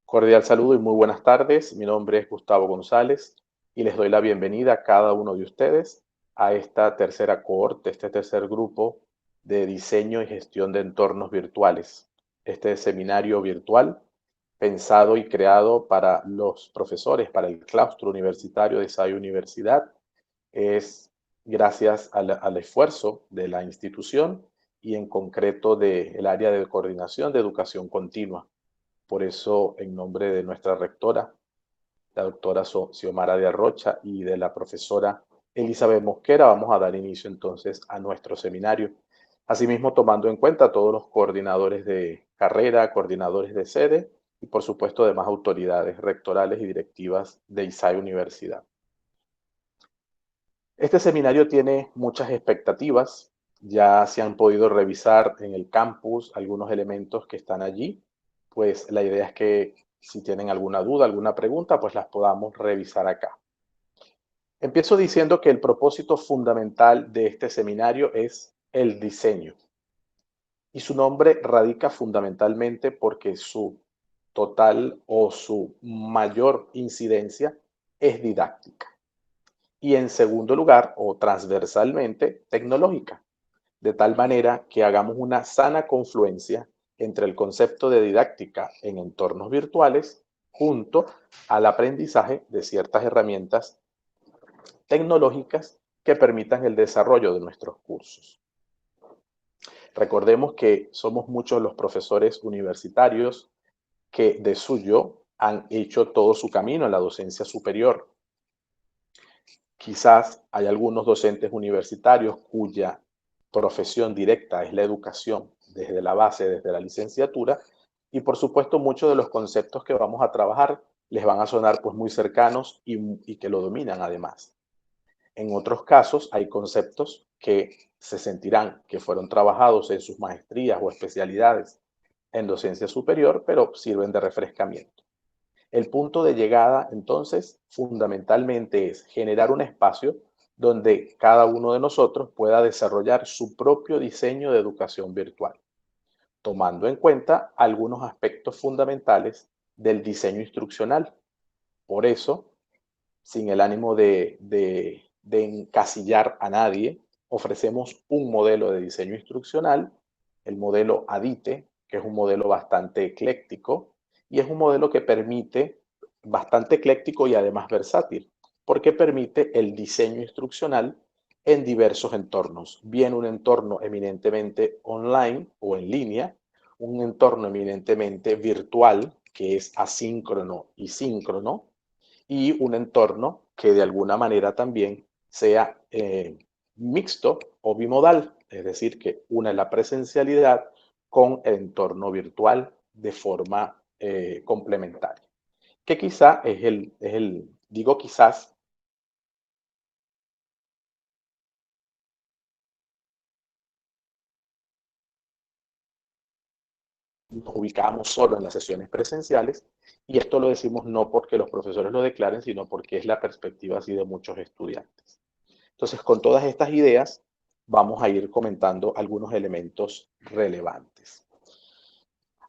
Cordial saludo y muy buenas tardes. Mi nombre es Gustavo González y les doy la bienvenida a cada uno de ustedes a esta tercera cohorte, este tercer grupo de diseño y gestión de entornos virtuales. Este seminario virtual pensado y creado para los profesores, para el claustro universitario de SAI Universidad, es gracias al esfuerzo de la institución y en concreto del área de coordinación de educación continua. Por eso, en nombre de nuestra rectora, la doctora Xiomara de Arrocha, y de la profesora Elizabeth Mosquera, vamos a dar inicio entonces a nuestro seminario. Asimismo, tomando en cuenta a todos los coordinadores de carrera, coordinadores de sede y, por supuesto, demás autoridades rectorales y directivas de ISAI Universidad. Este seminario tiene muchas expectativas. Ya se han podido revisar en el campus algunos elementos que están allí. Pues la idea es que si tienen alguna duda, alguna pregunta, pues las podamos revisar acá. Empiezo diciendo que el propósito fundamental de este seminario es el diseño. Y su nombre radica fundamentalmente porque su total o su mayor incidencia es didáctica. Y en segundo lugar, o transversalmente, tecnológica, de tal manera que hagamos una sana confluencia entre el concepto de didáctica en entornos virtuales junto al aprendizaje de ciertas herramientas tecnológicas que permitan el desarrollo de nuestros cursos. Recordemos que somos muchos los profesores universitarios que de suyo han hecho todo su camino en la docencia superior. Quizás hay algunos docentes universitarios cuya profesión directa es la educación desde la base, desde la licenciatura, y por supuesto muchos de los conceptos que vamos a trabajar les van a sonar pues muy cercanos y que lo dominan además. En otros casos hay conceptos que se sentirán que fueron trabajados en sus maestrías o especialidades en docencia superior, pero sirven de refrescamiento. El punto de llegada, entonces, fundamentalmente es generar un espacio donde cada uno de nosotros pueda desarrollar su propio diseño de educación virtual, tomando en cuenta algunos aspectos fundamentales del diseño instruccional. Por eso, sin el ánimo de encasillar a nadie, ofrecemos un modelo de diseño instruccional, el modelo ADITE, que es un modelo bastante ecléctico y es un modelo que permite, bastante ecléctico y además versátil, porque permite el diseño instruccional en diversos entornos, bien un entorno eminentemente online o en línea, un entorno eminentemente virtual, que es asíncrono y síncrono, y un entorno que de alguna manera también sea mixto o bimodal, es decir, que une la presencialidad con el entorno virtual de forma complementaria. Que quizá digo quizás, nos ubicamos solo en las sesiones presenciales, y esto lo decimos no porque los profesores lo declaren, sino porque es la perspectiva así de muchos estudiantes. Entonces, con todas estas ideas, vamos a ir comentando algunos elementos relevantes.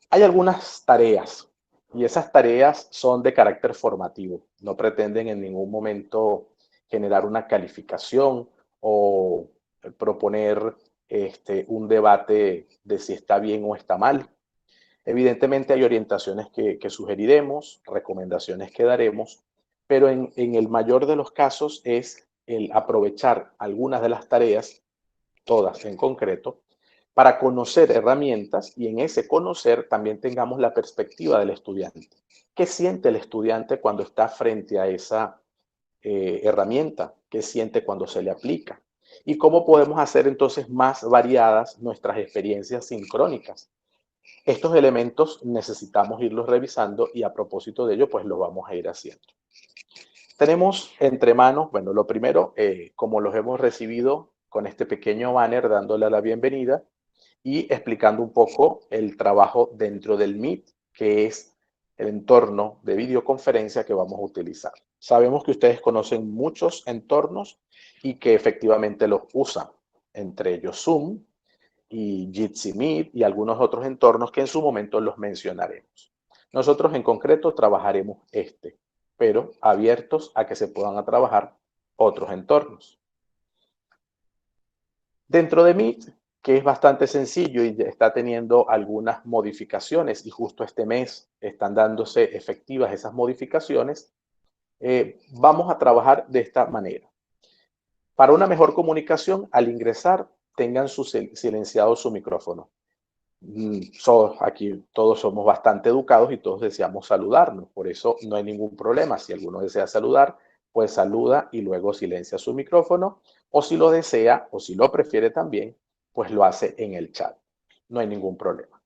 Hay algunas tareas y esas tareas son de carácter formativo. No pretenden en ningún momento generar una calificación o proponer un debate de si está bien o está mal. Evidentemente hay orientaciones que sugeriremos, recomendaciones que daremos, pero en el mayor de los casos es el aprovechar algunas de las tareas, todas en concreto, para conocer herramientas y en ese conocer también tengamos la perspectiva del estudiante. ¿Qué siente el estudiante cuando está frente a esa herramienta? ¿Qué siente cuando se le aplica? ¿Y cómo podemos hacer entonces más variadas nuestras experiencias sincrónicas? Estos elementos necesitamos irlos revisando y a propósito de ello, pues lo vamos a ir haciendo. Tenemos entre manos, bueno, lo primero, como los hemos recibido con este pequeño banner dándole la bienvenida y explicando un poco el trabajo dentro del Meet, que es el entorno de videoconferencia que vamos a utilizar. Sabemos que ustedes conocen muchos entornos y que efectivamente los usan, entre ellos Zoom y Jitsi Meet y algunos otros entornos que en su momento los mencionaremos. Nosotros en concreto trabajaremos este, pero abiertos a que se puedan trabajar otros entornos. Dentro de Meet, que es bastante sencillo y está teniendo algunas modificaciones, y justo este mes están dándose efectivas esas modificaciones, vamos a trabajar de esta manera. Para una mejor comunicación, al ingresar, tengan silenciado su micrófono. Aquí todos somos bastante educados y todos deseamos saludarnos, por eso no hay ningún problema. Si alguno desea saludar, pues saluda y luego silencia su micrófono, o si lo desea o si lo prefiere también, pues lo hace en el chat. No hay ningún problema.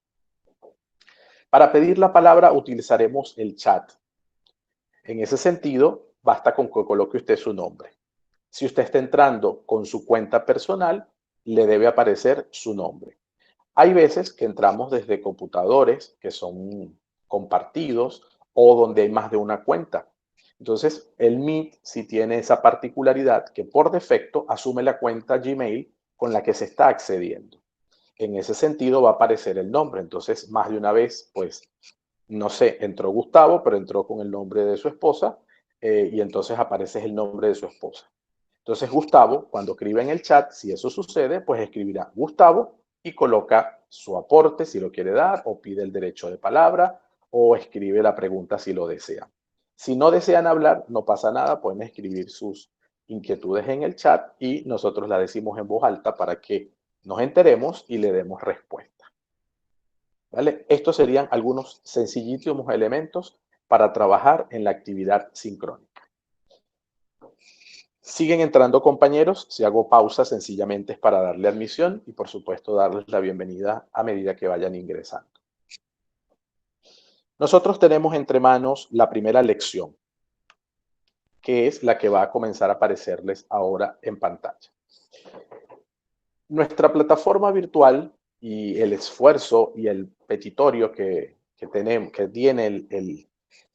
Para pedir la palabra utilizaremos el chat. En ese sentido, basta con que coloque usted su nombre. Si usted está entrando con su cuenta personal, le debe aparecer su nombre. Hay veces que entramos desde computadores que son compartidos o donde hay más de una cuenta. Entonces, el Meet sí tiene esa particularidad que por defecto asume la cuenta Gmail con la que se está accediendo. En ese sentido va a aparecer el nombre. Entonces, más de una vez, pues, no sé, entró Gustavo, pero entró con el nombre de su esposa y entonces aparece el nombre de su esposa. Entonces Gustavo, cuando escribe en el chat, si eso sucede, pues escribirá Gustavo y coloca su aporte si lo quiere dar, o pide el derecho de palabra, o escribe la pregunta si lo desea. Si no desean hablar, no pasa nada, pueden escribir sus inquietudes en el chat y nosotros la decimos en voz alta para que nos enteremos y le demos respuesta. ¿Vale? Estos serían algunos sencillitos elementos para trabajar en la actividad sincrónica. Siguen entrando compañeros, si hago pausa sencillamente es para darle admisión y por supuesto darles la bienvenida a medida que vayan ingresando. Nosotros tenemos entre manos la primera lección, que es la que va a comenzar a aparecerles ahora en pantalla. Nuestra plataforma virtual y el esfuerzo y el petitorio que tiene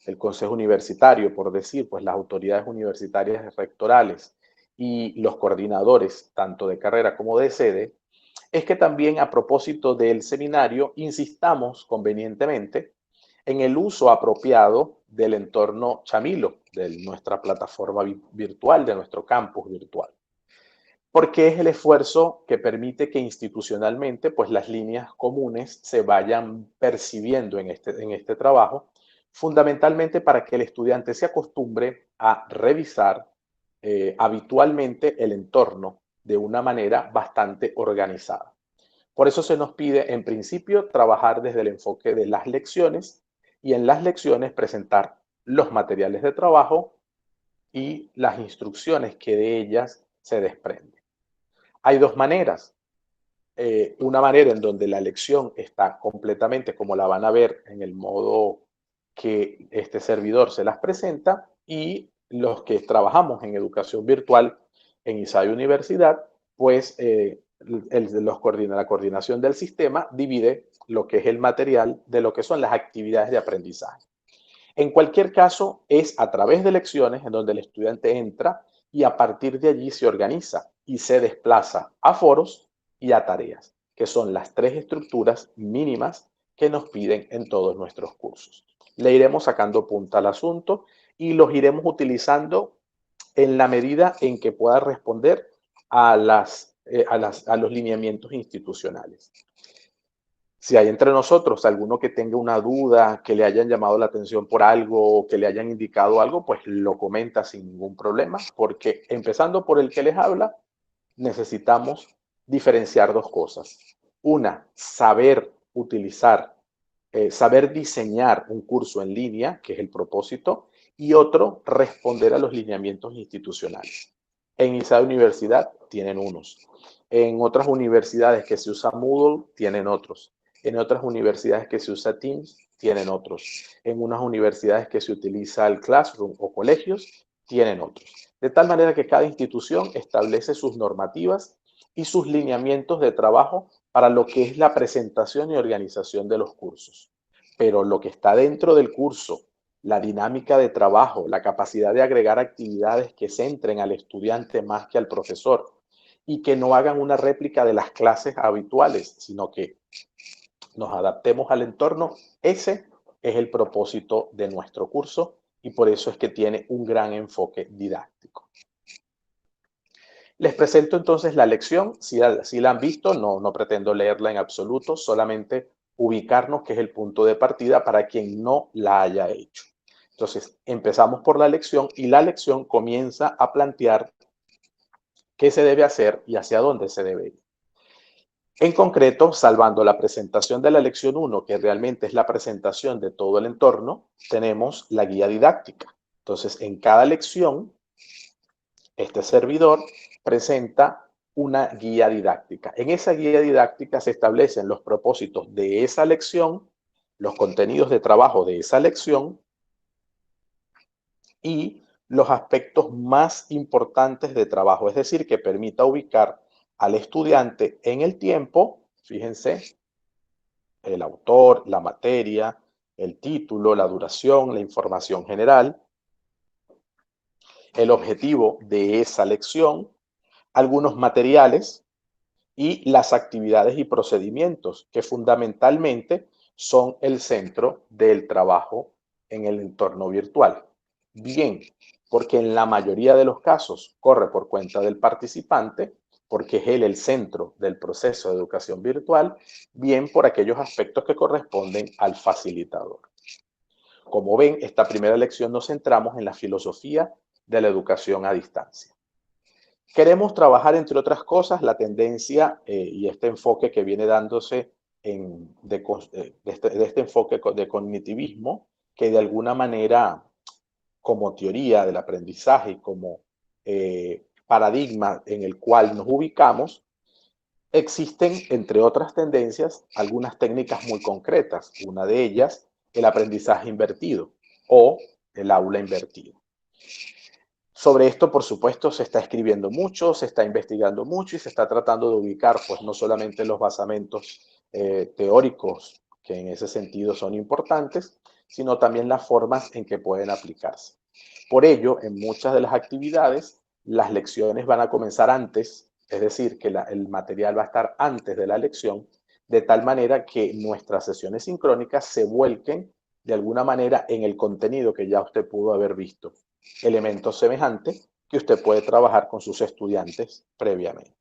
el Consejo Universitario, por decir, pues las autoridades universitarias rectorales y los coordinadores, tanto de carrera como de sede, es que también a propósito del seminario insistamos convenientemente en el uso apropiado del entorno Chamilo, de nuestra plataforma virtual, de nuestro campus virtual. Porque es el esfuerzo que permite que institucionalmente pues, las líneas comunes se vayan percibiendo en este trabajo, fundamentalmente para que el estudiante se acostumbre a revisar habitualmente el entorno de una manera bastante organizada. Por eso se nos pide, en principio, trabajar desde el enfoque de las lecciones y en las lecciones presentar los materiales de trabajo y las instrucciones que de ellas se desprenden. Hay dos maneras. Una manera en donde la lección está completamente como la van a ver en el modo que este servidor se las presenta, y los que trabajamos en educación virtual en ISAE Universidad, pues la coordinación del sistema divide lo que es el material de lo que son las actividades de aprendizaje. En cualquier caso, es a través de lecciones en donde el estudiante entra y a partir de allí se organiza y se desplaza a foros y a tareas, que son las tres estructuras mínimas que nos piden en todos nuestros cursos. Le iremos sacando punta al asunto y los iremos utilizando en la medida en que pueda responder a los lineamientos institucionales. Si hay entre nosotros alguno que tenga una duda, que le hayan llamado la atención por algo, que le hayan indicado algo, pues lo comenta sin ningún problema, porque empezando por el que les habla, necesitamos diferenciar dos cosas. Una, saber utilizar, saber diseñar un curso en línea, que es el propósito, y otro, responder a los lineamientos institucionales. En ISAE Universidad tienen unos. En otras universidades que se usa Moodle, tienen otros. En otras universidades que se usa Teams, tienen otros. En unas universidades que se utiliza el Classroom o colegios, tienen otros. De tal manera que cada institución establece sus normativas y sus lineamientos de trabajo para lo que es la presentación y organización de los cursos. Pero lo que está dentro del curso, la dinámica de trabajo, la capacidad de agregar actividades que centren al estudiante más que al profesor y que no hagan una réplica de las clases habituales, sino que nos adaptemos al entorno, ese es el propósito de nuestro curso y por eso es que tiene un gran enfoque didáctico. Les presento entonces la lección. Si la han visto, no pretendo leerla en absoluto, solamente ubicarnos, que es el punto de partida para quien no la haya hecho. Entonces, empezamos por la lección y la lección comienza a plantear qué se debe hacer y hacia dónde se debe ir. En concreto, salvando la presentación de la lección 1, que realmente es la presentación de todo el entorno, tenemos la guía didáctica. Entonces, en cada lección, este servidor presenta una guía didáctica. En esa guía didáctica se establecen los propósitos de esa lección, los contenidos de trabajo de esa lección y los aspectos más importantes de trabajo, es decir, que permita ubicar al estudiante en el tiempo, fíjense, el autor, la materia, el título, la duración, la información general, el objetivo de esa lección, algunos materiales y las actividades y procedimientos que fundamentalmente son el centro del trabajo en el entorno virtual. Bien, porque en la mayoría de los casos corre por cuenta del participante, porque es él el centro del proceso de educación virtual, bien por aquellos aspectos que corresponden al facilitador. Como ven, esta primera lección nos centramos en la filosofía de la educación a distancia. Queremos trabajar, entre otras cosas, la tendencia y este enfoque que viene dándose de este enfoque de cognitivismo, que de alguna manera, como teoría del aprendizaje y como paradigma en el cual nos ubicamos, existen, entre otras tendencias, algunas técnicas muy concretas. Una de ellas, el aprendizaje invertido o el aula invertido. Sobre esto, por supuesto, se está escribiendo mucho, se está investigando mucho y se está tratando de ubicar, pues, no solamente los basamentos teóricos, que en ese sentido son importantes, sino también las formas en que pueden aplicarse. Por ello, en muchas de las actividades, las lecciones van a comenzar antes, es decir, que el material va a estar antes de la lección, de tal manera que nuestras sesiones sincrónicas se vuelquen de alguna manera en el contenido que ya usted pudo haber visto. Elementos semejantes que usted puede trabajar con sus estudiantes previamente.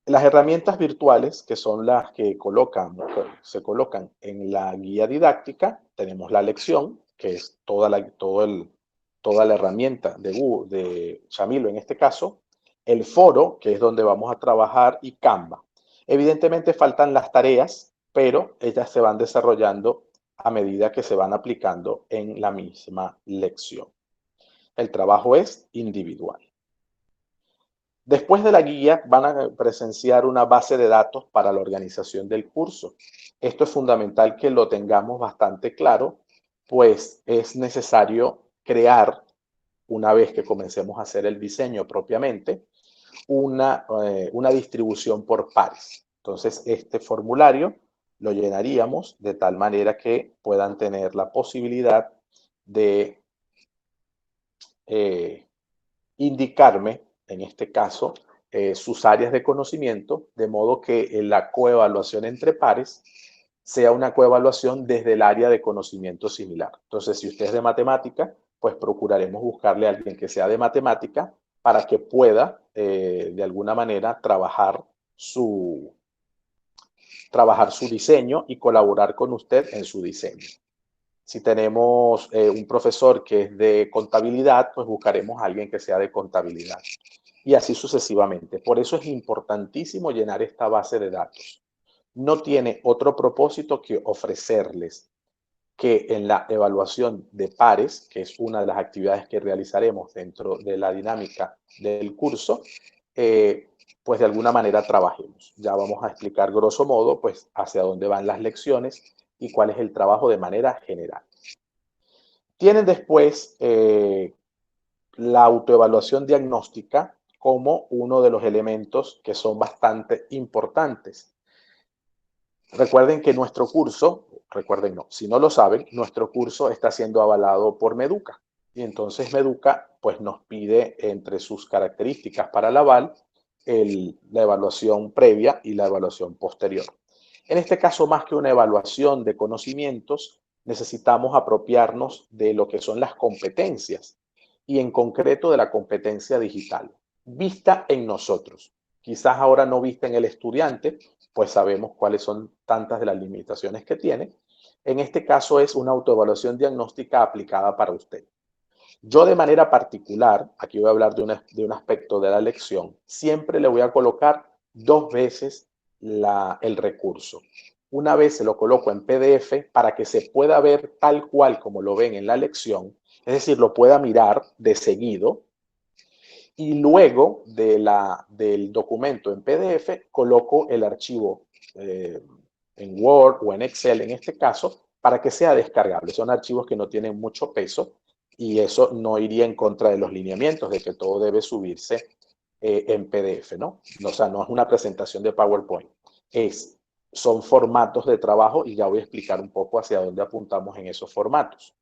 Las herramientas virtuales, que son las que se colocan en la guía didáctica, tenemos la lección, que es toda la herramienta de Shamilo en este caso, el foro, que es donde vamos a trabajar, y Canva. Evidentemente faltan las tareas, pero ellas se van desarrollando a medida que se van aplicando en la misma lección. El trabajo es individual. Después de la guía van a presenciar una base de datos para la organización del curso. Esto es fundamental que lo tengamos bastante claro, pues es necesario crear, una vez que comencemos a hacer el diseño propiamente, una distribución por pares. Entonces, este formulario lo llenaríamos de tal manera que puedan tener la posibilidad de indicarme, en este caso, sus áreas de conocimiento, de modo que la coevaluación entre pares sea una coevaluación desde el área de conocimiento similar. Entonces, si usted es de matemática, pues procuraremos buscarle a alguien que sea de matemática para que pueda, de alguna manera, trabajar su diseño y colaborar con usted en su diseño. Si tenemos un profesor que es de contabilidad, pues buscaremos a alguien que sea de contabilidad. Y así sucesivamente. Por eso es importantísimo llenar esta base de datos. No tiene otro propósito que ofrecerles que en la evaluación de pares, que es una de las actividades que realizaremos dentro de la dinámica del curso, pues de alguna manera trabajemos. Ya vamos a explicar grosso modo pues hacia dónde van las lecciones y cuál es el trabajo de manera general. Tienen después la autoevaluación diagnóstica como uno de los elementos que son bastante importantes. Recuerden que nuestro curso, si no lo saben, nuestro curso está siendo avalado por Meduca. Y entonces Meduca pues, nos pide entre sus características para el aval la evaluación previa y la evaluación posterior. En este caso, más que una evaluación de conocimientos, necesitamos apropiarnos de lo que son las competencias y en concreto de la competencia digital, vista en nosotros. Quizás ahora no vista en el estudiante, pues sabemos cuáles son tantas de las limitaciones que tiene. En este caso es una autoevaluación diagnóstica aplicada para usted. Yo de manera particular, aquí voy a hablar de un aspecto de la lección, siempre le voy a colocar 2 veces el recurso. Una vez se lo coloco en PDF para que se pueda ver tal cual como lo ven en la lección, es decir, lo pueda mirar de seguido, y luego del documento en PDF coloco el archivo en Word o en Excel en este caso para que sea descargable. Son archivos que no tienen mucho peso y eso no iría en contra de los lineamientos de que todo debe subirse en PDF, ¿no? O sea, no es una presentación de PowerPoint, son formatos de trabajo y ya voy a explicar un poco hacia dónde apuntamos en esos formatos.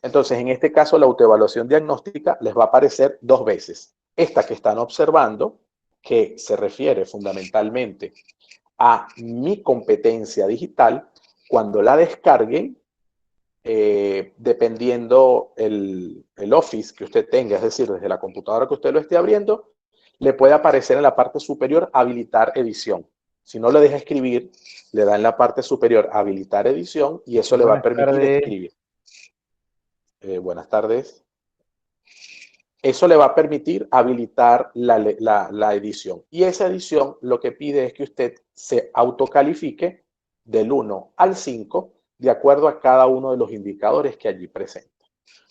Entonces, en este caso, la autoevaluación diagnóstica les va a aparecer 2 veces. Esta que están observando, que se refiere fundamentalmente a mi competencia digital, cuando la descarguen, dependiendo el Office que usted tenga, es decir, desde la computadora que usted lo esté abriendo, le puede aparecer en la parte superior habilitar edición. Si no le deja escribir, le da en la parte superior habilitar edición y eso le va a permitir escribir. Buenas tardes. Eso le va a permitir habilitar la edición. Y esa edición lo que pide es que usted se autocalifique del 1 al 5 de acuerdo a cada uno de los indicadores que allí presenta.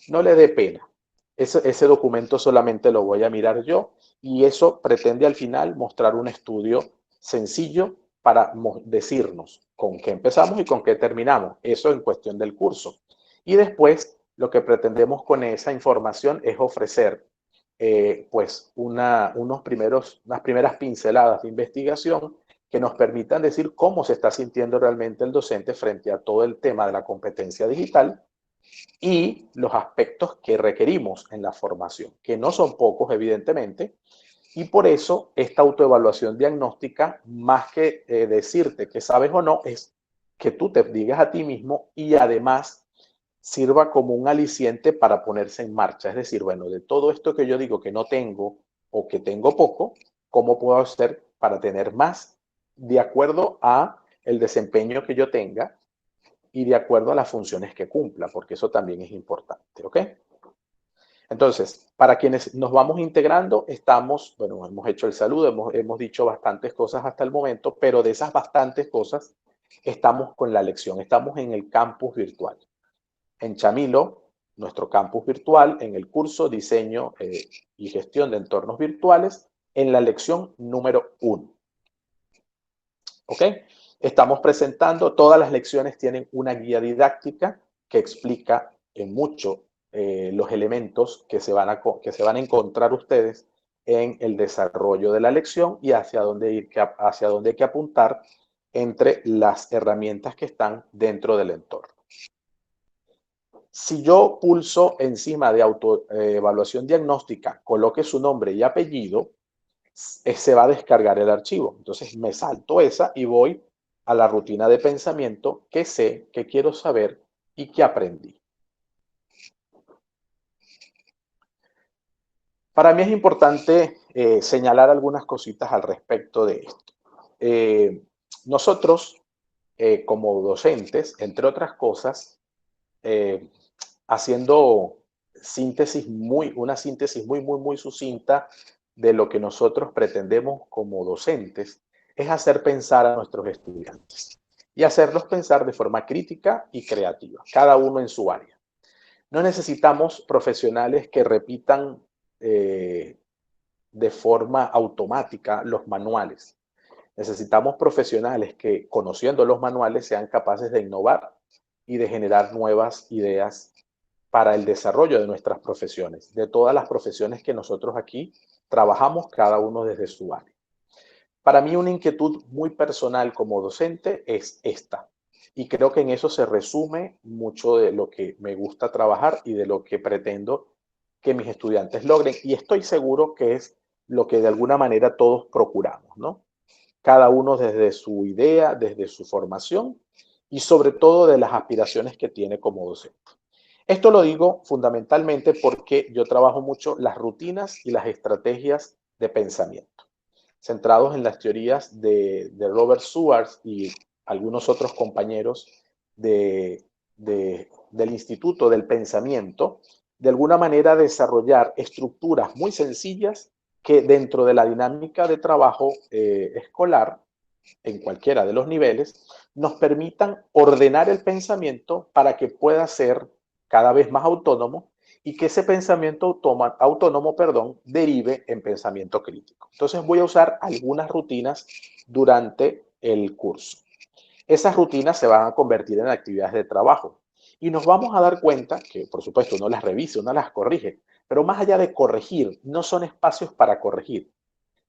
No le dé pena. Ese documento solamente lo voy a mirar yo y eso pretende al final mostrar un estudio sencillo para decirnos con qué empezamos y con qué terminamos. Eso en cuestión del curso. Y después lo que pretendemos con esa información es ofrecer pues unas primeras pinceladas de investigación que nos permitan decir cómo se está sintiendo realmente el docente frente a todo el tema de la competencia digital y los aspectos que requerimos en la formación, que no son pocos evidentemente, y por eso esta autoevaluación diagnóstica, más que decirte que sabes o no, es que tú te digas a ti mismo y además sirva como un aliciente para ponerse en marcha. Es decir, bueno, de todo esto que yo digo que no tengo o que tengo poco, ¿cómo puedo hacer para tener más de acuerdo a el desempeño que yo tenga y de acuerdo a las funciones que cumpla? Porque eso también es importante, ¿ok? Entonces, para quienes nos vamos integrando, bueno, hemos hecho el saludo, hemos dicho bastantes cosas hasta el momento, pero de esas bastantes cosas estamos con la lección, estamos en el campus virtual. En Chamilo, nuestro campus virtual, en el curso Diseño y Gestión de Entornos Virtuales, en la lección número 1. ¿Ok? Estamos presentando, todas las lecciones tienen una guía didáctica que explica en mucho los elementos que se van a encontrar ustedes en el desarrollo de la lección y hacia dónde hay que apuntar entre las herramientas que están dentro del entorno. Si yo pulso encima de autoevaluación diagnóstica, coloque su nombre y apellido, se va a descargar el archivo. Entonces me salto esa y voy a la rutina de pensamiento que sé, que quiero saber y que aprendí. Para mí es importante señalar algunas cositas al respecto de esto. Nosotros, como docentes, entre otras cosas, haciendo una síntesis muy sucinta de lo que nosotros pretendemos como docentes, es hacer pensar a nuestros estudiantes y hacerlos pensar de forma crítica y creativa, cada uno en su área. No necesitamos profesionales que repitan de forma automática los manuales. Necesitamos profesionales que, conociendo los manuales, sean capaces de innovar y de generar nuevas ideas para el desarrollo de nuestras profesiones, de todas las profesiones que nosotros aquí trabajamos, cada uno desde su área. Para mí una inquietud muy personal como docente es esta, y creo que en eso se resume mucho de lo que me gusta trabajar y de lo que pretendo que mis estudiantes logren, y estoy seguro que es lo que de alguna manera todos procuramos, ¿no? cada uno desde su idea, desde su formación y sobre todo de las aspiraciones que tiene como docente. Esto lo digo fundamentalmente porque yo trabajo mucho las rutinas y las estrategias de pensamiento, centrados en las teorías de Robert Schwartz y algunos otros compañeros del Instituto del Pensamiento, de alguna manera desarrollar estructuras muy sencillas que dentro de la dinámica de trabajo escolar, en cualquiera de los niveles, nos permitan ordenar el pensamiento para que pueda ser cada vez más autónomo y que ese pensamiento autónomo, derive en pensamiento crítico. Entonces voy a usar algunas rutinas durante el curso. Esas rutinas se van a convertir en actividades de trabajo y nos vamos a dar cuenta que, por supuesto, uno las revisa, uno las corrige, pero más allá de corregir, no son espacios para corregir,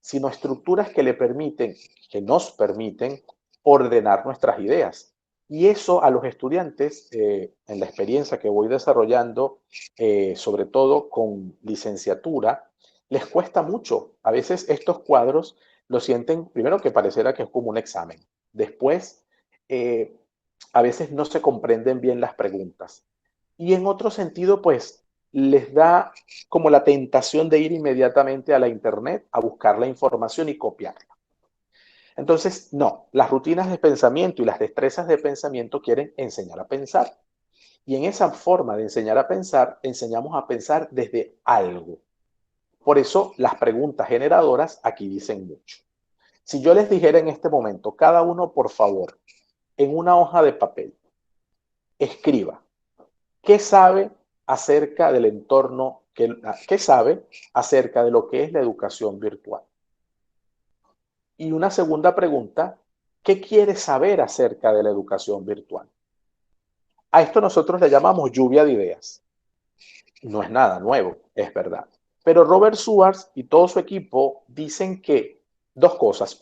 sino estructuras que le permiten, que nos permiten ordenar nuestras ideas. Y eso a los estudiantes, en la experiencia que voy desarrollando, sobre todo con licenciatura, les cuesta mucho. A veces estos cuadros lo sienten, primero que pareciera que es como un examen. Después, eh, a veces no se comprenden bien las preguntas. Y en otro sentido, pues les da como la tentación de ir inmediatamente a la internet a buscar la información y copiarla. Entonces, no, las rutinas de pensamiento y las destrezas de pensamiento quieren enseñar a pensar. Y en esa forma de enseñar a pensar, enseñamos a pensar desde algo. Por eso las preguntas generadoras aquí dicen mucho. Si yo les dijera en este momento, cada uno por favor, en una hoja de papel, escriba, ¿qué sabe acerca del entorno, qué sabe acerca de lo que es la educación virtual? Y una segunda pregunta, ¿qué quiere saber acerca de la educación virtual? A esto nosotros le llamamos lluvia de ideas. No es nada nuevo, es verdad. Pero Robert Schwartz y todo su equipo dicen que dos cosas.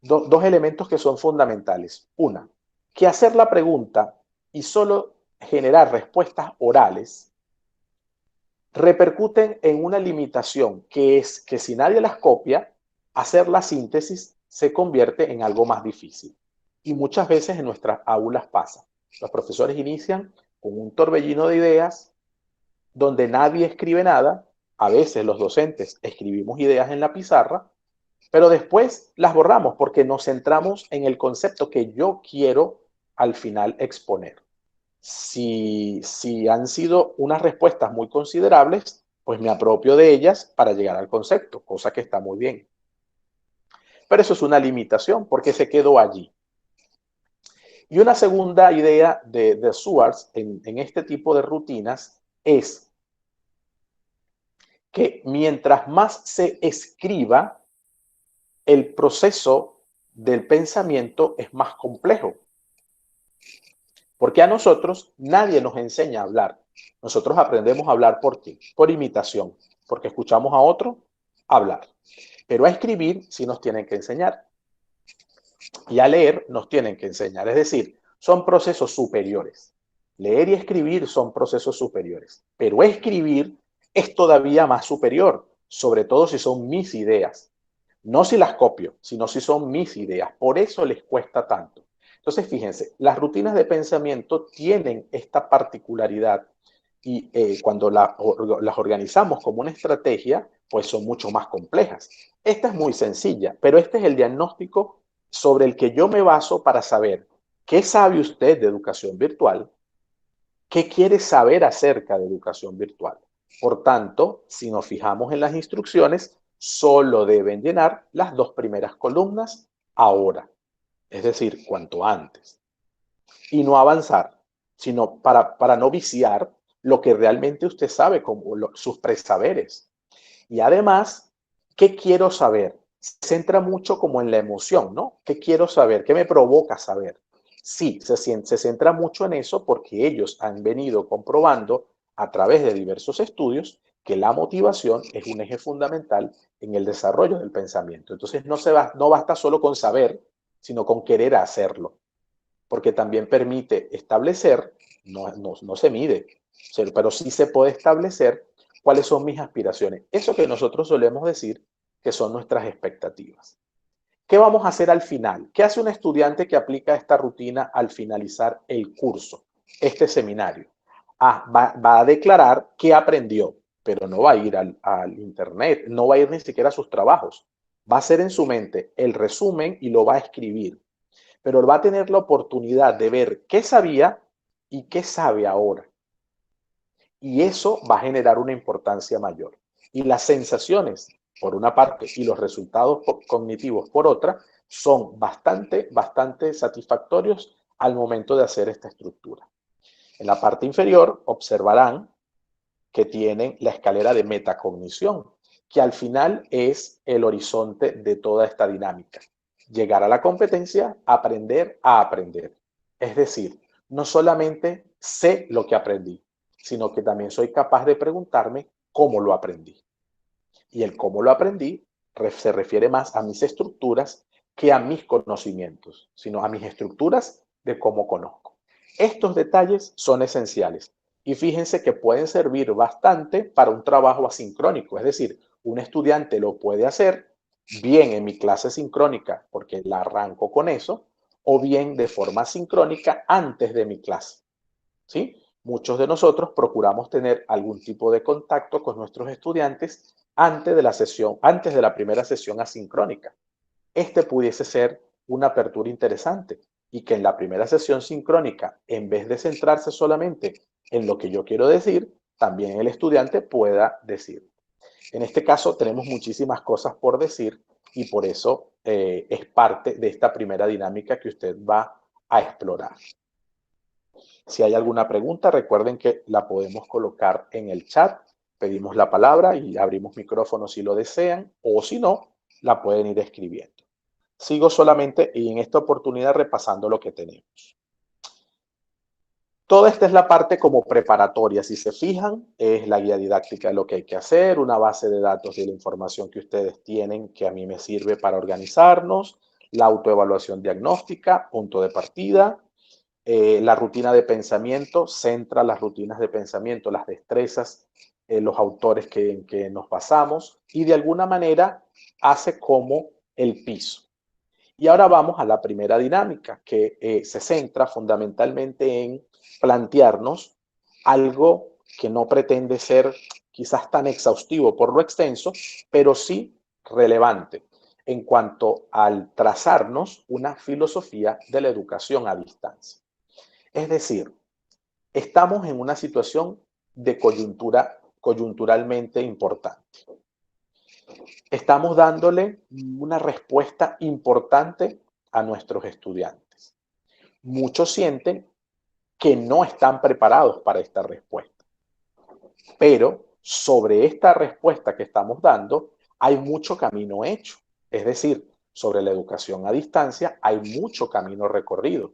Dos elementos que son fundamentales. Una, que hacer la pregunta y solo generar respuestas orales repercuten en una limitación que es que si nadie las copia, hacer la síntesis se convierte en algo más difícil. Y muchas veces en nuestras aulas pasa. Los profesores inician con un torbellino de ideas donde nadie escribe nada. A veces los docentes escribimos ideas en la pizarra, pero después las borramos porque nos centramos en el concepto que yo quiero al final exponer. Si han sido unas respuestas muy considerables, pues me apropio de ellas para llegar al concepto, cosa que está muy bien. Pero eso es una limitación porque se quedó allí. Y una segunda idea de Schwartz en este tipo de rutinas es que mientras más se escriba, el proceso del pensamiento es más complejo. Porque a nosotros nadie nos enseña a hablar. Nosotros aprendemos a hablar ¿por qué? Por imitación, porque escuchamos a otro hablar. Pero a escribir sí nos tienen que enseñar. Y a leer nos tienen que enseñar. Es decir, son procesos superiores. Leer y escribir son procesos superiores. Pero escribir es todavía más superior, sobre todo si son mis ideas. No si las copio, sino si son mis ideas. Por eso les cuesta tanto. Entonces, fíjense, las rutinas de pensamiento tienen esta particularidad y cuando las organizamos como una estrategia, pues son mucho más complejas. Esta es muy sencilla, pero este es el diagnóstico sobre el que yo me baso para saber qué sabe usted de educación virtual, qué quiere saber acerca de educación virtual. Por tanto, si nos fijamos en las instrucciones, solo deben llenar las dos primeras columnas ahora, es decir, cuanto antes. Y no avanzar, sino para no viciar lo que realmente usted sabe, como sus presaberes. Y además, ¿qué quiero saber? Se centra mucho como en la emoción, ¿no? ¿Qué quiero saber? ¿Qué me provoca saber? Sí, se centra mucho en eso porque ellos han venido comprobando a través de diversos estudios que la motivación es un eje fundamental en el desarrollo del pensamiento. Entonces no basta solo con saber, sino con querer hacerlo, porque también permite establecer, no se mide, pero sí se puede establecer cuáles son mis aspiraciones. Eso que nosotros solemos decir que son nuestras expectativas. ¿Qué vamos a hacer al final? ¿Qué hace un estudiante que aplica esta rutina al finalizar el curso, este seminario? Va a declarar qué aprendió, pero no va a ir al internet, no va a ir ni siquiera a sus trabajos. Va a hacer en su mente el resumen y lo va a escribir, pero va a tener la oportunidad de ver qué sabía y qué sabe ahora. Y eso va a generar una importancia mayor. Y las sensaciones, por una parte, y los resultados cognitivos, por otra, son bastante satisfactorios al momento de hacer esta estructura. En la parte inferior observarán que tienen la escalera de metacognición, que al final es el horizonte de toda esta dinámica. Llegar a la competencia, aprender a aprender. Es decir, no solamente sé lo que aprendí, sino que también soy capaz de preguntarme cómo lo aprendí. Y el cómo lo aprendí se refiere más a mis estructuras que a mis conocimientos, sino a mis estructuras de cómo conozco. Estos detalles son esenciales y fíjense que pueden servir bastante para un trabajo asincrónico, es decir, un estudiante lo puede hacer bien en mi clase sincrónica porque la arranco con eso, o bien de forma sincrónica antes de mi clase. ¿Sí? Muchos de nosotros procuramos tener algún tipo de contacto con nuestros estudiantes antes de la sesión, antes de la primera sesión asincrónica. Este pudiese ser una apertura interesante y que en la primera sesión sincrónica, en vez de centrarse solamente en lo que yo quiero decir, también el estudiante pueda decir. En este caso tenemos muchísimas cosas por decir y por eso es parte de esta primera dinámica que usted va a explorar. Si hay alguna pregunta, recuerden que la podemos colocar en el chat, pedimos la palabra y abrimos micrófono si lo desean, o si no, la pueden ir escribiendo. Sigo solamente y en esta oportunidad repasando lo que tenemos. Toda esta es la parte como preparatoria, si se fijan, es la guía didáctica de lo que hay que hacer, una base de datos de la información que ustedes tienen que a mí me sirve para organizarnos, la autoevaluación diagnóstica, punto de partida, la rutina de pensamiento, centra las rutinas de pensamiento, las destrezas, los autores en que nos basamos y de alguna manera hace como el piso. Y ahora vamos a la primera dinámica que se centra fundamentalmente en plantearnos algo que no pretende ser quizás tan exhaustivo por lo extenso, pero sí relevante en cuanto al trazarnos una filosofía de la educación a distancia. Es decir, estamos en una situación de coyunturalmente importante. Estamos dándole una respuesta importante a nuestros estudiantes. Muchos sienten que no están preparados para esta respuesta, pero sobre esta respuesta que estamos dando hay mucho camino hecho. Es decir, sobre la educación a distancia hay mucho camino recorrido.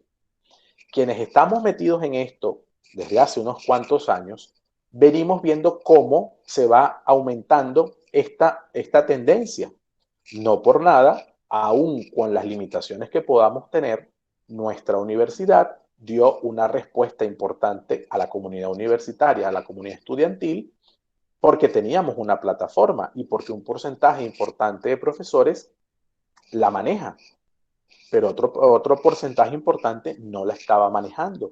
Quienes estamos metidos en esto desde hace unos cuantos años, venimos viendo cómo se va aumentando esta tendencia. No por nada, aún con las limitaciones que podamos tener, nuestra universidad dio una respuesta importante a la comunidad universitaria, a la comunidad estudiantil, porque teníamos una plataforma y porque un porcentaje importante de profesores la maneja, pero otro porcentaje importante no la estaba manejando,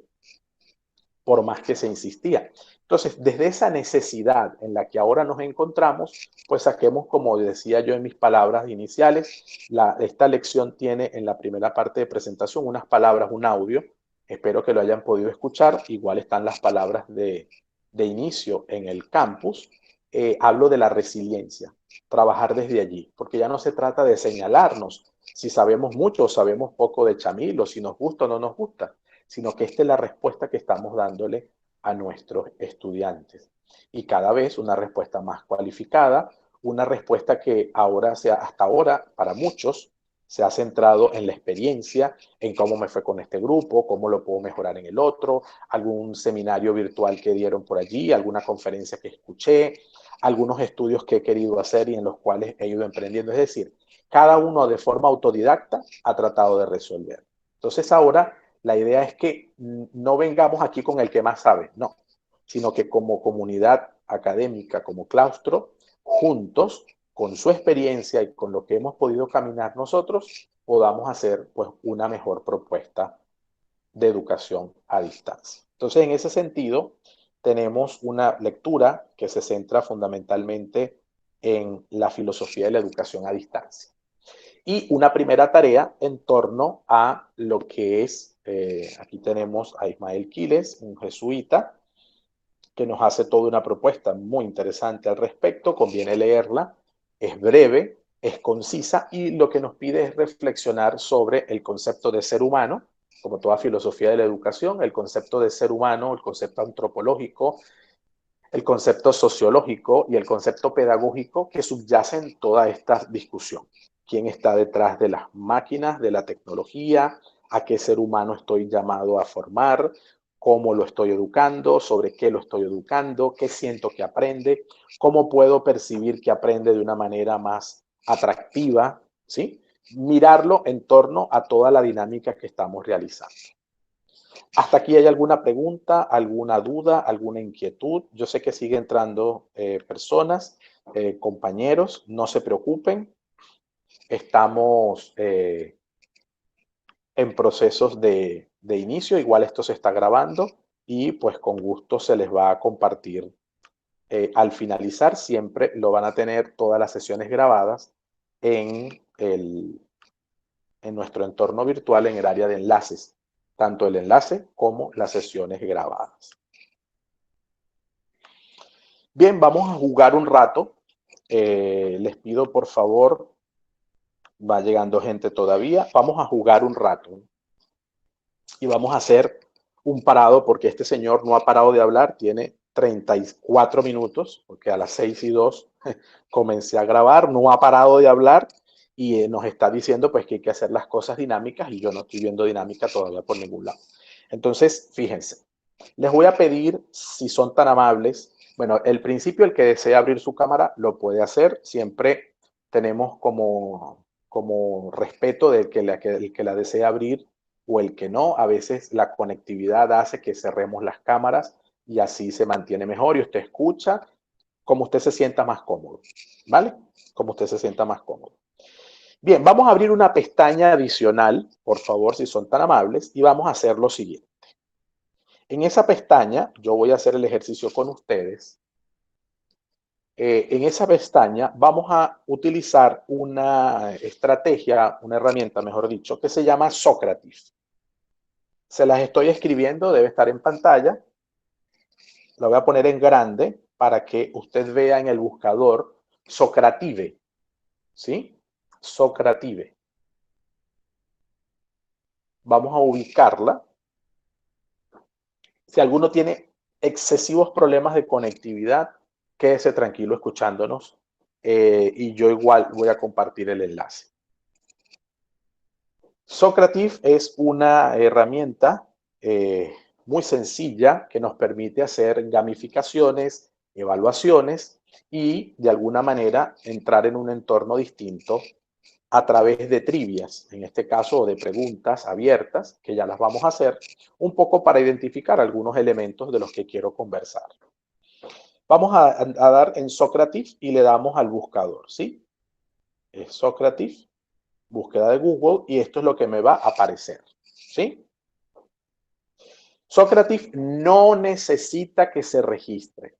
por más que se insistía. Entonces, desde esa necesidad en la que ahora nos encontramos, pues saquemos, como decía yo en mis palabras iniciales, esta lección tiene en la primera parte de presentación unas palabras, un audio, espero que lo hayan podido escuchar, igual están las palabras de inicio en el campus, hablo de la resiliencia, trabajar desde allí, porque ya no se trata de señalarnos si sabemos mucho o sabemos poco de Chamilo, si nos gusta o no nos gusta, sino que esta es la respuesta que estamos dándole a nuestros estudiantes. Y cada vez una respuesta más cualificada, una respuesta que hasta ahora, para muchos, se ha centrado en la experiencia, en cómo me fue con este grupo, cómo lo puedo mejorar en el otro, algún seminario virtual que dieron por allí, alguna conferencia que escuché, algunos estudios que he querido hacer y en los cuales he ido emprendiendo. Es decir, cada uno de forma autodidacta ha tratado de resolver. Entonces ahora la idea es que no vengamos aquí con el que más sabe, no, sino que como comunidad académica, como claustro, juntos, con su experiencia y con lo que hemos podido caminar nosotros, podamos hacer pues una mejor propuesta de educación a distancia. Entonces, en ese sentido, tenemos una lectura que se centra fundamentalmente en la filosofía de la educación a distancia. Y una primera tarea en torno a lo que es, aquí tenemos a Ismael Quiles, un jesuita, que nos hace toda una propuesta muy interesante al respecto, conviene leerla, es breve, es concisa y lo que nos pide es reflexionar sobre el concepto de ser humano, como toda filosofía de la educación, el concepto de ser humano, el concepto antropológico, el concepto sociológico y el concepto pedagógico que subyacen toda esta discusión. ¿Quién está detrás de las máquinas, de la tecnología? ¿A qué ser humano estoy llamado a formar? ¿Cómo lo estoy educando? ¿Sobre qué lo estoy educando? ¿Qué siento que aprende? ¿Cómo puedo percibir que aprende de una manera más atractiva? ¿Sí? Mirarlo en torno a toda la dinámica que estamos realizando. ¿Hasta aquí hay alguna pregunta, alguna duda, alguna inquietud? Yo sé que sigue entrando personas, compañeros, no se preocupen. Estamos en procesos de inicio, igual esto se está grabando y pues con gusto se les va a compartir. Al finalizar siempre lo van a tener todas las sesiones grabadas en nuestro entorno virtual en el área de enlaces, tanto el enlace como las sesiones grabadas. Bien, vamos a jugar un rato. Les pido por favor, va llegando gente todavía, vamos a jugar un rato y vamos a hacer un parado porque este señor no ha parado de hablar, tiene 34 minutos, porque a las 6:02 comencé a grabar, no ha parado de hablar y nos está diciendo pues que hay que hacer las cosas dinámicas y yo no estoy viendo dinámica todavía por ningún lado. Entonces, fíjense, les voy a pedir, si son tan amables, bueno, el principio, el que desea abrir su cámara lo puede hacer, siempre tenemos como respeto del el que la desea abrir o el que no, a veces la conectividad hace que cerremos las cámaras y así se mantiene mejor y usted escucha como usted se sienta más cómodo, ¿vale? Como usted se sienta más cómodo. Bien, vamos a abrir una pestaña adicional, por favor, si son tan amables, y vamos a hacer lo siguiente. En esa pestaña, yo voy a hacer el ejercicio con ustedes. En esa pestaña vamos a utilizar una estrategia, una herramienta, mejor dicho, que se llama Socrative. Se las estoy escribiendo, debe estar en pantalla. La voy a poner en grande para que usted vea en el buscador Socrative. ¿Sí? Socrative. Vamos a ubicarla. Si alguno tiene excesivos problemas de conectividad, quédese tranquilo escuchándonos y yo igual voy a compartir el enlace. Socrative es una herramienta muy sencilla que nos permite hacer gamificaciones, evaluaciones y de alguna manera entrar en un entorno distinto a través de trivias, en este caso de preguntas abiertas, que ya las vamos a hacer, un poco para identificar algunos elementos de los que quiero conversar. Vamos a dar en Socrative y le damos al buscador, ¿sí? Es Socrative, búsqueda de Google, y esto es lo que me va a aparecer, ¿sí? Socrative no necesita que se registre.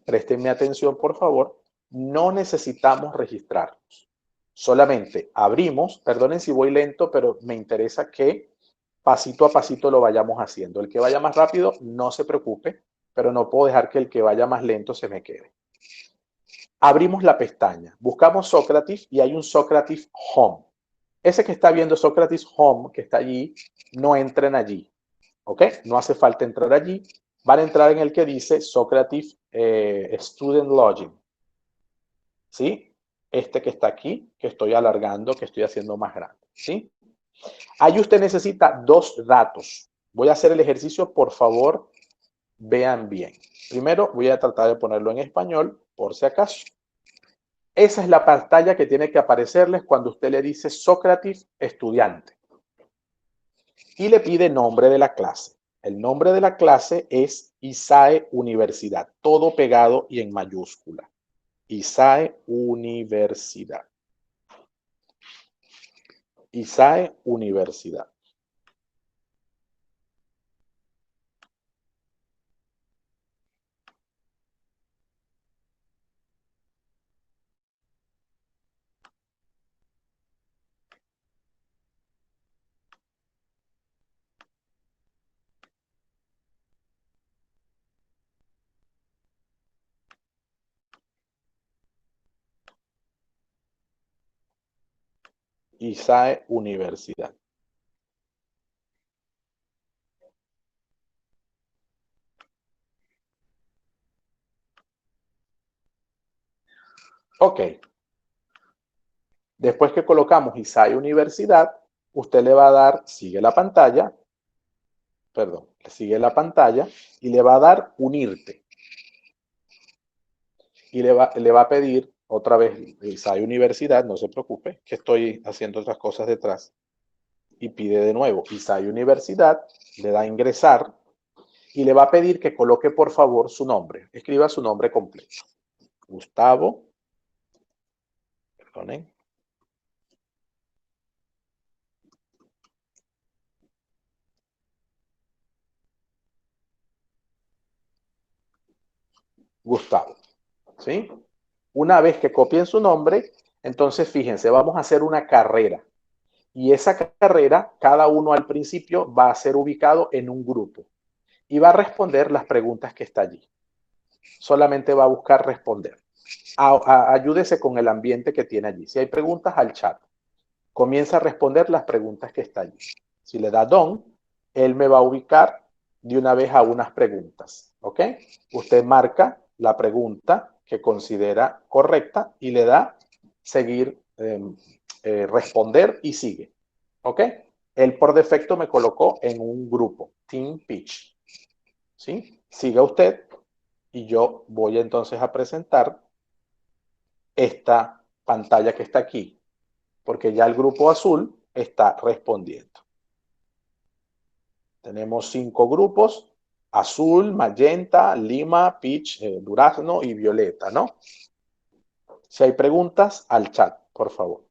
Préstenme atención, por favor. No necesitamos registrarnos. Solamente abrimos, perdonen si voy lento, pero me interesa que pasito a pasito lo vayamos haciendo. El que vaya más rápido, no se preocupe, pero no puedo dejar que el que vaya más lento se me quede. Abrimos la pestaña, buscamos Socrative y hay un Socrative Home. Ese que está viendo Socrative Home, que está allí, no entren allí. ¿Ok? No hace falta entrar allí. Van a entrar en el que dice Socrative Student Login. ¿Sí? Este que está aquí, que estoy alargando, que estoy haciendo más grande. ¿Sí? Ahí usted necesita dos datos. Voy a hacer el ejercicio, por favor, vean bien. Primero voy a tratar de ponerlo en español, por si acaso. Esa es la pantalla que tiene que aparecerles cuando usted le dice Socrative estudiante. Y le pide nombre de la clase. El nombre de la clase es ISAE Universidad, todo pegado y en mayúscula. ISAE Universidad. ISAE Universidad. ISAE Universidad. Ok. Después que colocamos ISAE Universidad, usted le va a dar, sigue la pantalla, perdón, sigue la pantalla y le va a dar unirte. Y le va a pedir otra vez ISAE Universidad, no se preocupe, que estoy haciendo otras cosas detrás. Y pide de nuevo ISAE Universidad, le da a ingresar y le va a pedir que coloque por favor su nombre. Escriba su nombre completo. Gustavo, perdonen. Gustavo, ¿sí? Una vez que copien su nombre, entonces fíjense, vamos a hacer una carrera. Y esa carrera, cada uno al principio va a ser ubicado en un grupo y va a responder las preguntas que está allí. Solamente va a buscar responder. Ayúdese con el ambiente que tiene allí. Si hay preguntas, al chat. Comienza a responder las preguntas que está allí. Si le da don, él me va a ubicar de una vez a unas preguntas. ¿Ok? Usted marca la pregunta que considera correcta y le da seguir, responder y sigue. ¿Ok? Él por defecto me colocó en un grupo, Team Pitch. ¿Sí? Siga usted y yo voy entonces a presentar esta pantalla que está aquí, porque ya el grupo azul está respondiendo. Tenemos 5 grupos: azul, magenta, lima, peach, durazno y violeta, ¿no? Si hay preguntas, al chat, por favor.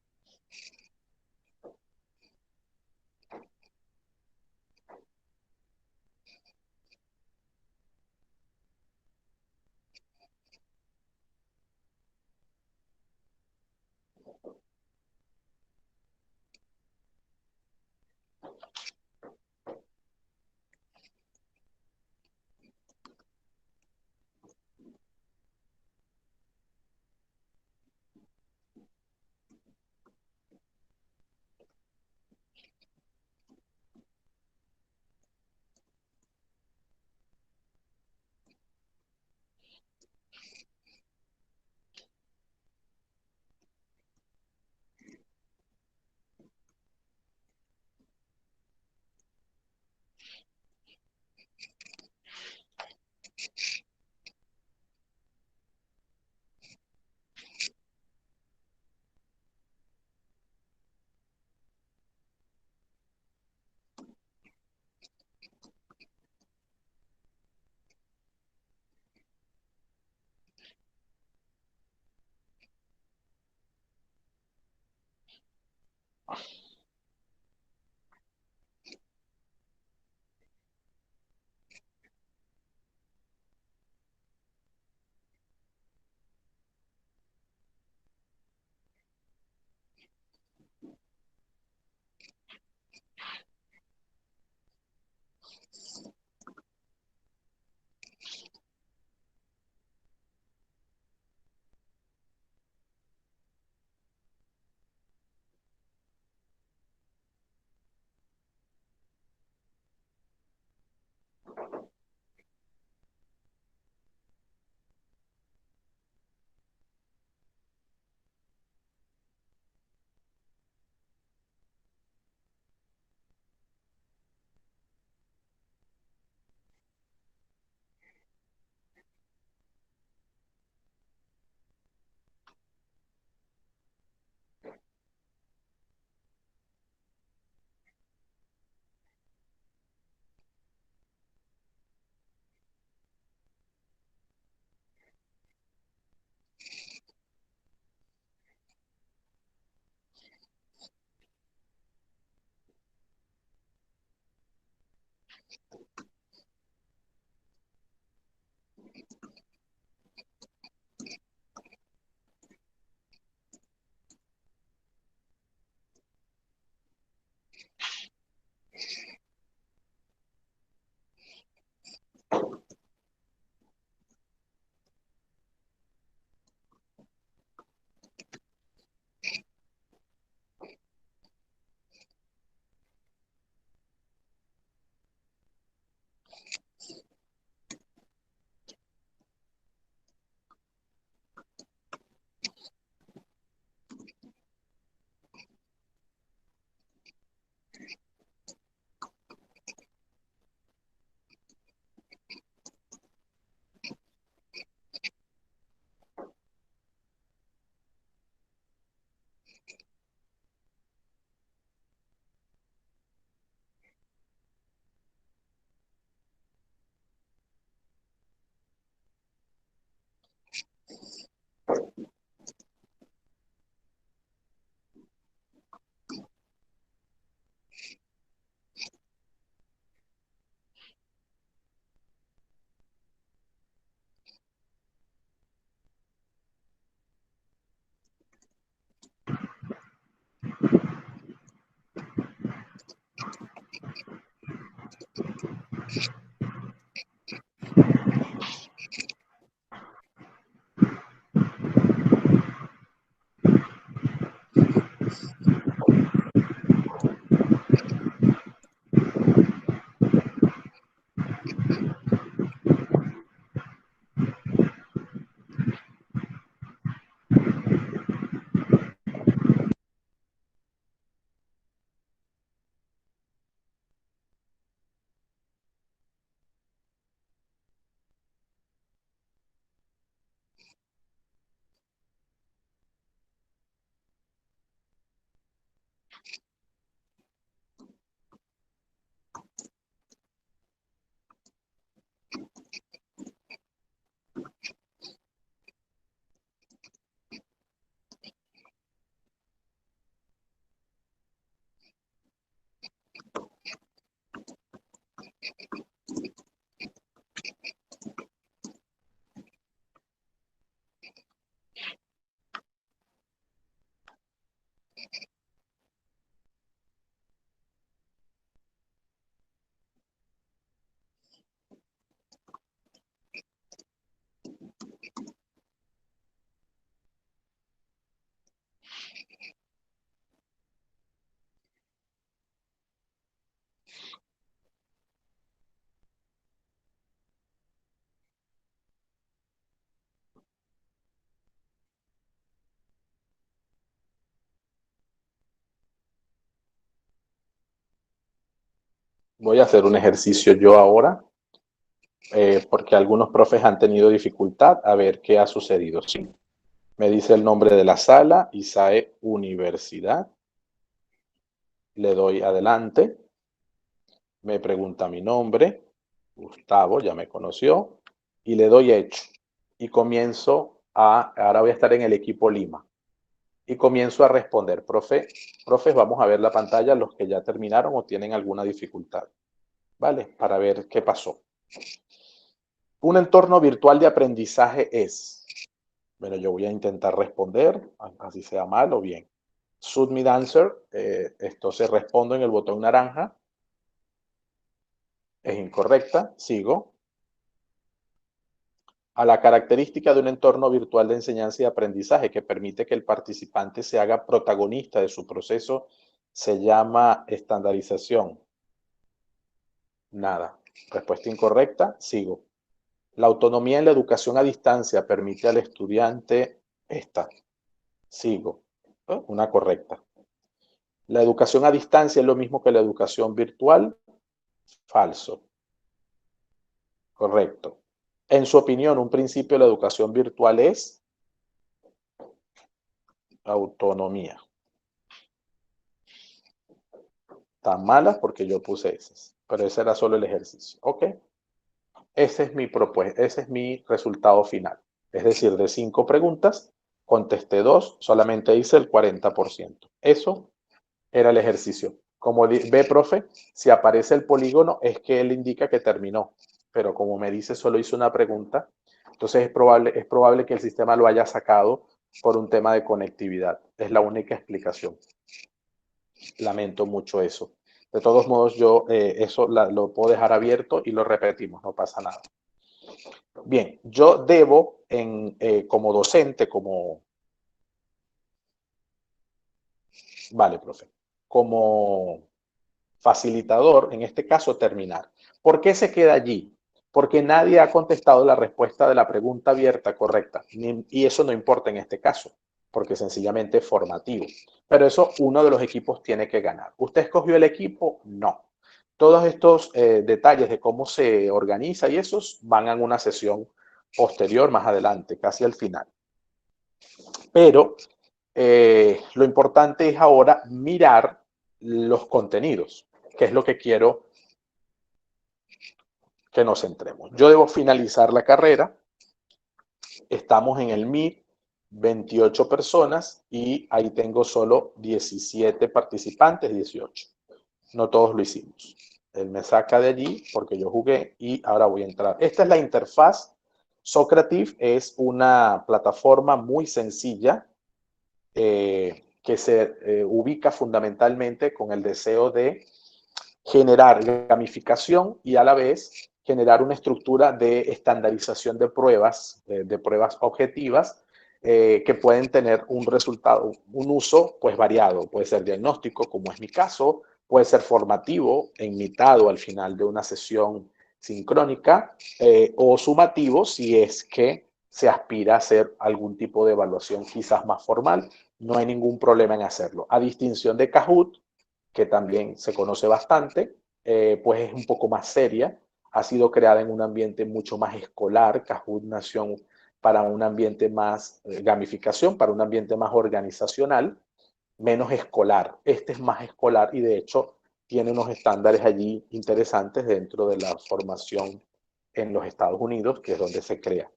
Voy a hacer un ejercicio yo ahora, porque algunos profes han tenido dificultad a ver qué ha sucedido. Sí. Me dice el nombre de la sala, ISAE Universidad. Le doy adelante. Me pregunta mi nombre, Gustavo, ya me conoció, y le doy hecho. Y comienzo ahora voy a estar en el equipo Lima. Y comienzo a responder, profes, vamos a ver la pantalla, los que ya terminaron o tienen alguna dificultad, ¿vale? Para ver qué pasó. Un entorno virtual de aprendizaje es, bueno, yo voy a intentar responder, así sea mal o bien. Submit answer, entonces respondo en el botón naranja, es incorrecta, sigo. A la característica de un entorno virtual de enseñanza y aprendizaje que permite que el participante se haga protagonista de su proceso se llama estandarización. Nada. Respuesta incorrecta, sigo. La autonomía en la educación a distancia permite al estudiante sigo. Una correcta. La educación a distancia es lo mismo que la educación virtual, falso. Correcto. En su opinión, un principio de la educación virtual es autonomía. Tan malas porque yo puse esas, pero ese era solo el ejercicio. Ok, ese es mi propuesta, ese es mi resultado final. Es decir, de 5 preguntas, contesté 2, solamente hice el 40%. Eso era el ejercicio. Como ve, profe, si aparece el polígono es que él indica que terminó, pero como me dice solo hizo una pregunta, entonces es probable que el sistema lo haya sacado por un tema de conectividad. Es la única explicación. Lamento mucho eso. De todos modos, yo eso lo puedo dejar abierto y lo repetimos, no pasa nada. Bien, yo debo, como docente, vale, profe, como facilitador, en este caso, terminar. ¿Por qué se queda allí? Porque nadie ha contestado la respuesta de la pregunta abierta correcta. Y eso no importa en este caso, porque sencillamente es formativo. Pero eso uno de los equipos tiene que ganar. ¿Usted escogió el equipo? No. Todos estos detalles de cómo se organiza y esos van en una sesión posterior, más adelante, casi al final. Pero lo importante es ahora mirar los contenidos, que es lo que quiero que nos centremos. Yo debo finalizar la carrera, estamos en el Meet, 28 personas y ahí tengo solo 17 participantes, 18. No todos lo hicimos. Él me saca de allí porque yo jugué y ahora voy a entrar. Esta es la interfaz. Socrative es una plataforma muy sencilla que se ubica fundamentalmente con el deseo de generar gamificación y a la vez generar una estructura de estandarización de pruebas objetivas que pueden tener un resultado, un uso pues variado. Puede ser diagnóstico, como es mi caso, puede ser formativo, en mitad o al final de una sesión sincrónica, o sumativo si es que se aspira a hacer algún tipo de evaluación quizás más formal. No hay ningún problema en hacerlo. A distinción de Kahoot, que también se conoce bastante, pues es un poco más seria, ha sido creada en un ambiente mucho más escolar. Kahoot nació para un ambiente más gamificación, para un ambiente más organizacional, menos escolar. Este es más escolar y de hecho tiene unos estándares allí interesantes dentro de la formación en los Estados Unidos, que es donde se crea.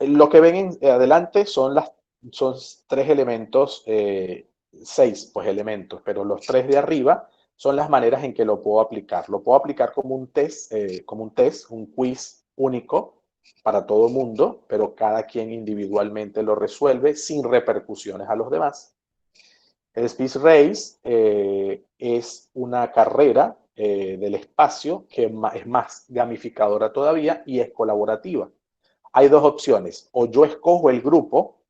Lo que ven en adelante son tres elementos, seis pues elementos, pero los tres de arriba son las maneras en que lo puedo aplicar. Lo puedo aplicar como un test, un quiz único para todo el mundo, pero cada quien individualmente lo resuelve sin repercusiones a los demás. El Space Race es una carrera del espacio que es más gamificadora todavía y es colaborativa. Hay dos opciones: o yo escojo el grupo,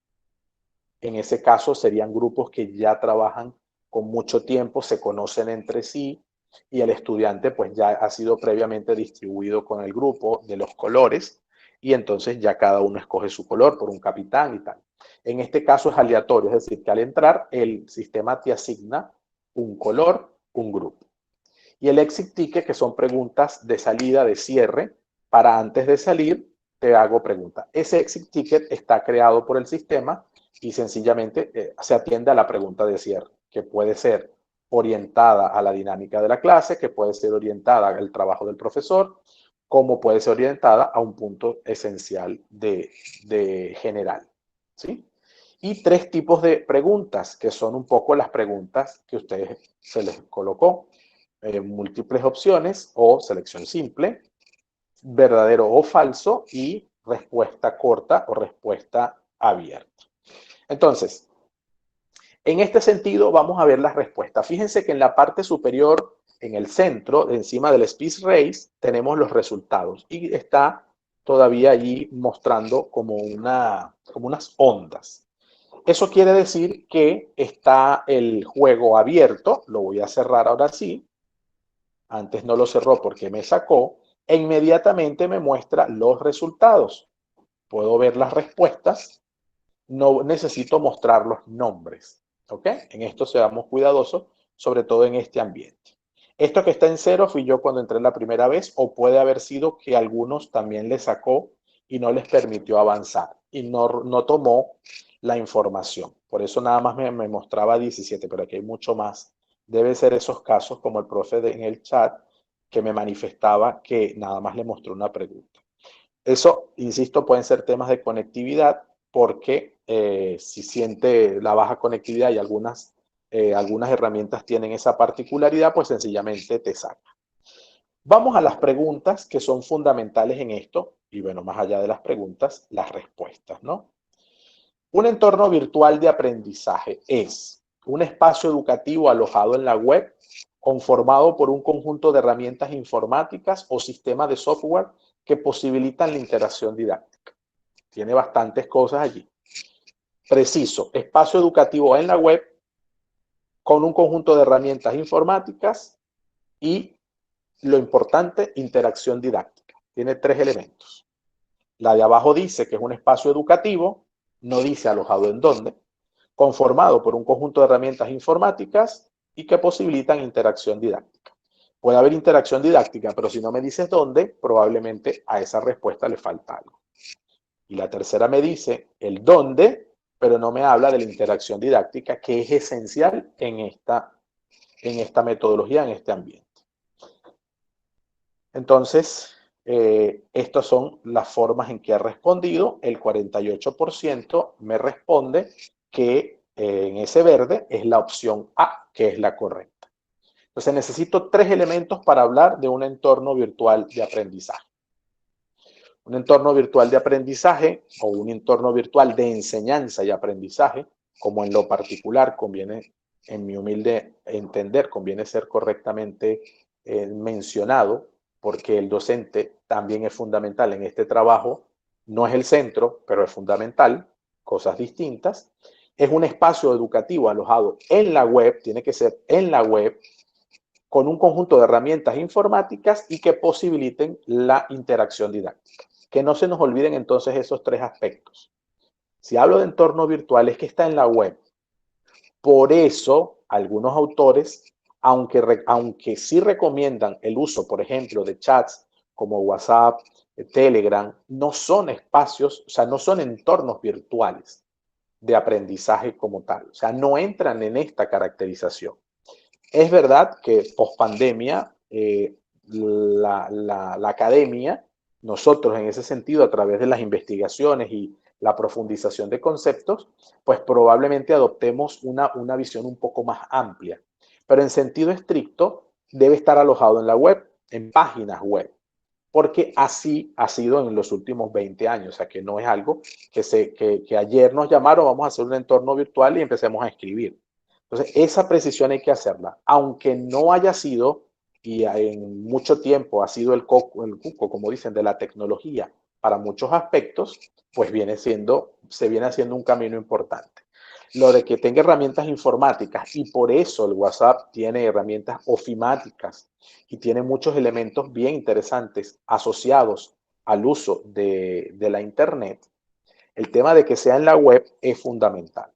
en ese caso serían grupos que ya trabajan con mucho tiempo, se conocen entre sí y el estudiante pues ya ha sido previamente distribuido con el grupo de los colores y entonces ya cada uno escoge su color por un capitán y tal. En este caso es aleatorio, es decir, que al entrar el sistema te asigna un color, un grupo. Y el exit ticket, que son preguntas de salida, de cierre, para antes de salir te hago pregunta. Ese exit ticket está creado por el sistema y sencillamente se atiende a la pregunta de cierre, que puede ser orientada a la dinámica de la clase, que puede ser orientada al trabajo del profesor, como puede ser orientada a un punto esencial de general, ¿sí? Y tres tipos de preguntas, que son un poco las preguntas que ustedes se les colocó. Múltiples opciones o selección simple, verdadero o falso y respuesta corta o respuesta abierta. Entonces, en este sentido vamos a ver las respuestas. Fíjense que en la parte superior, en el centro, encima del Space Race, tenemos los resultados y está todavía allí mostrando como unas ondas. Eso quiere decir que está el juego abierto. Lo voy a cerrar ahora sí. Antes no lo cerró porque me sacó, e inmediatamente me muestra los resultados. Puedo ver las respuestas, no necesito mostrar los nombres. ¿Ok? En esto seamos cuidadosos, sobre todo en este ambiente. Esto que está en 0 fui yo cuando entré la primera vez, o puede haber sido que algunos también le sacó y no les permitió avanzar y no tomó la información. Por eso nada más me mostraba 17, pero aquí hay mucho más. Debe ser esos casos como el profe en el chat que me manifestaba que nada más le mostró una pregunta. Eso, insisto, pueden ser temas de conectividad porque si siente la baja conectividad y algunas herramientas tienen esa particularidad, pues sencillamente te saca. Vamos a las preguntas que son fundamentales en esto y bueno, más allá de las preguntas, las respuestas, ¿no? Un entorno virtual de aprendizaje es un espacio educativo alojado en la web, conformado por un conjunto de herramientas informáticas o sistemas de software que posibilitan la interacción didáctica. Tiene bastantes cosas allí. Preciso, espacio educativo en la web con un conjunto de herramientas informáticas y, lo importante, interacción didáctica. Tiene tres elementos. La de abajo dice que es un espacio educativo, no dice alojado en dónde, conformado por un conjunto de herramientas informáticas y que posibilitan interacción didáctica. Puede haber interacción didáctica, pero si no me dices dónde, probablemente a esa respuesta le falta algo. Y la tercera me dice el dónde, pero no me habla de la interacción didáctica, que es esencial en esta metodología, en este ambiente. Entonces, estas son las formas en que ha respondido. El 48% me responde que en ese verde es la opción A, que es la correcta. Entonces necesito tres elementos para hablar de un entorno virtual de aprendizaje. Un entorno virtual de aprendizaje o un entorno virtual de enseñanza y aprendizaje, como en lo particular conviene en mi humilde entender, conviene ser correctamente mencionado, porque el docente también es fundamental en este trabajo. No es el centro, pero es fundamental, cosas distintas. Es un espacio educativo alojado en la web, tiene que ser en la web, con un conjunto de herramientas informáticas y que posibiliten la interacción didáctica. Que no se nos olviden entonces esos tres aspectos. Si hablo de entorno virtual, es que está en la web. Por eso, algunos autores, aunque sí recomiendan el uso, por ejemplo, de chats como WhatsApp, Telegram, no son espacios, o sea, no son entornos virtuales de aprendizaje como tal. O sea, no entran en esta caracterización. Es verdad que post pandemia, la academia, nosotros en ese sentido, a través de las investigaciones y la profundización de conceptos, pues probablemente adoptemos una visión un poco más amplia. Pero en sentido estricto, debe estar alojado en la web, en páginas web, porque así ha sido en los últimos 20 años. O sea, que no es algo que ayer nos llamaron, vamos a hacer un entorno virtual y empecemos a escribir. Entonces, esa precisión hay que hacerla. Aunque no haya sido, y en mucho tiempo ha sido el cuco, como dicen, de la tecnología para muchos aspectos, pues se viene haciendo un camino importante. Lo de que tenga herramientas informáticas, y por eso el WhatsApp tiene herramientas ofimáticas y tiene muchos elementos bien interesantes asociados al uso de la Internet. El tema de que sea en la web es fundamental.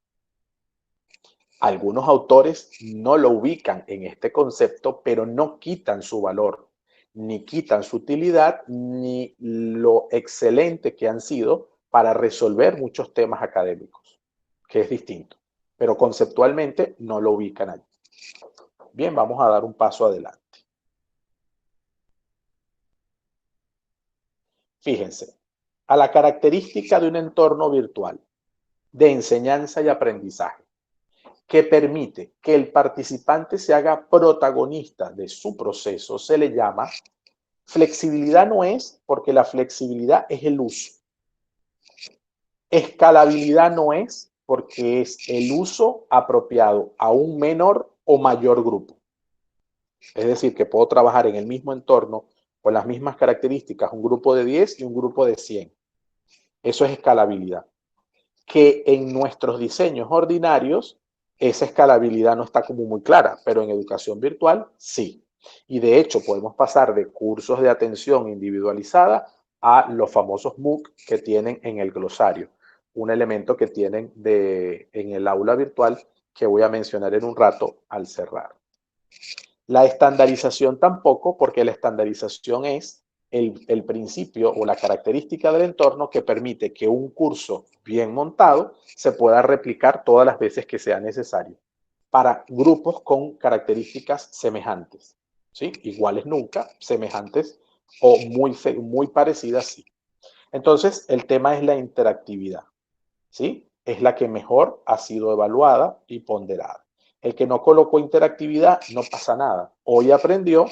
Algunos autores no lo ubican en este concepto, pero no quitan su valor, ni quitan su utilidad, ni lo excelente que han sido para resolver muchos temas académicos, que es distinto. Pero conceptualmente no lo ubican allí. Bien, vamos a dar un paso adelante. Fíjense, a la característica de un entorno virtual de enseñanza y aprendizaje que permite que el participante se haga protagonista de su proceso, se le llama flexibilidad. No es, porque la flexibilidad es el uso. Escalabilidad no es, porque es el uso apropiado a un menor o mayor grupo. Es decir, que puedo trabajar en el mismo entorno con las mismas características, un grupo de 10 y un grupo de 100. Eso es escalabilidad. Que en nuestros diseños ordinarios esa escalabilidad no está como muy clara, pero en educación virtual sí. Y de hecho podemos pasar de cursos de atención individualizada a los famosos MOOC que tienen en el glosario, un elemento que tienen en el aula virtual que voy a mencionar en un rato al cerrar. La estandarización tampoco, porque la estandarización es el principio o la característica del entorno que permite que un curso bien montado se pueda replicar todas las veces que sea necesario para grupos con características semejantes, ¿sí? Iguales nunca, semejantes o muy parecidas, sí. Entonces, el tema es la interactividad, ¿sí? Es la que mejor ha sido evaluada y ponderada. El que no colocó interactividad, no pasa nada. Hoy aprendió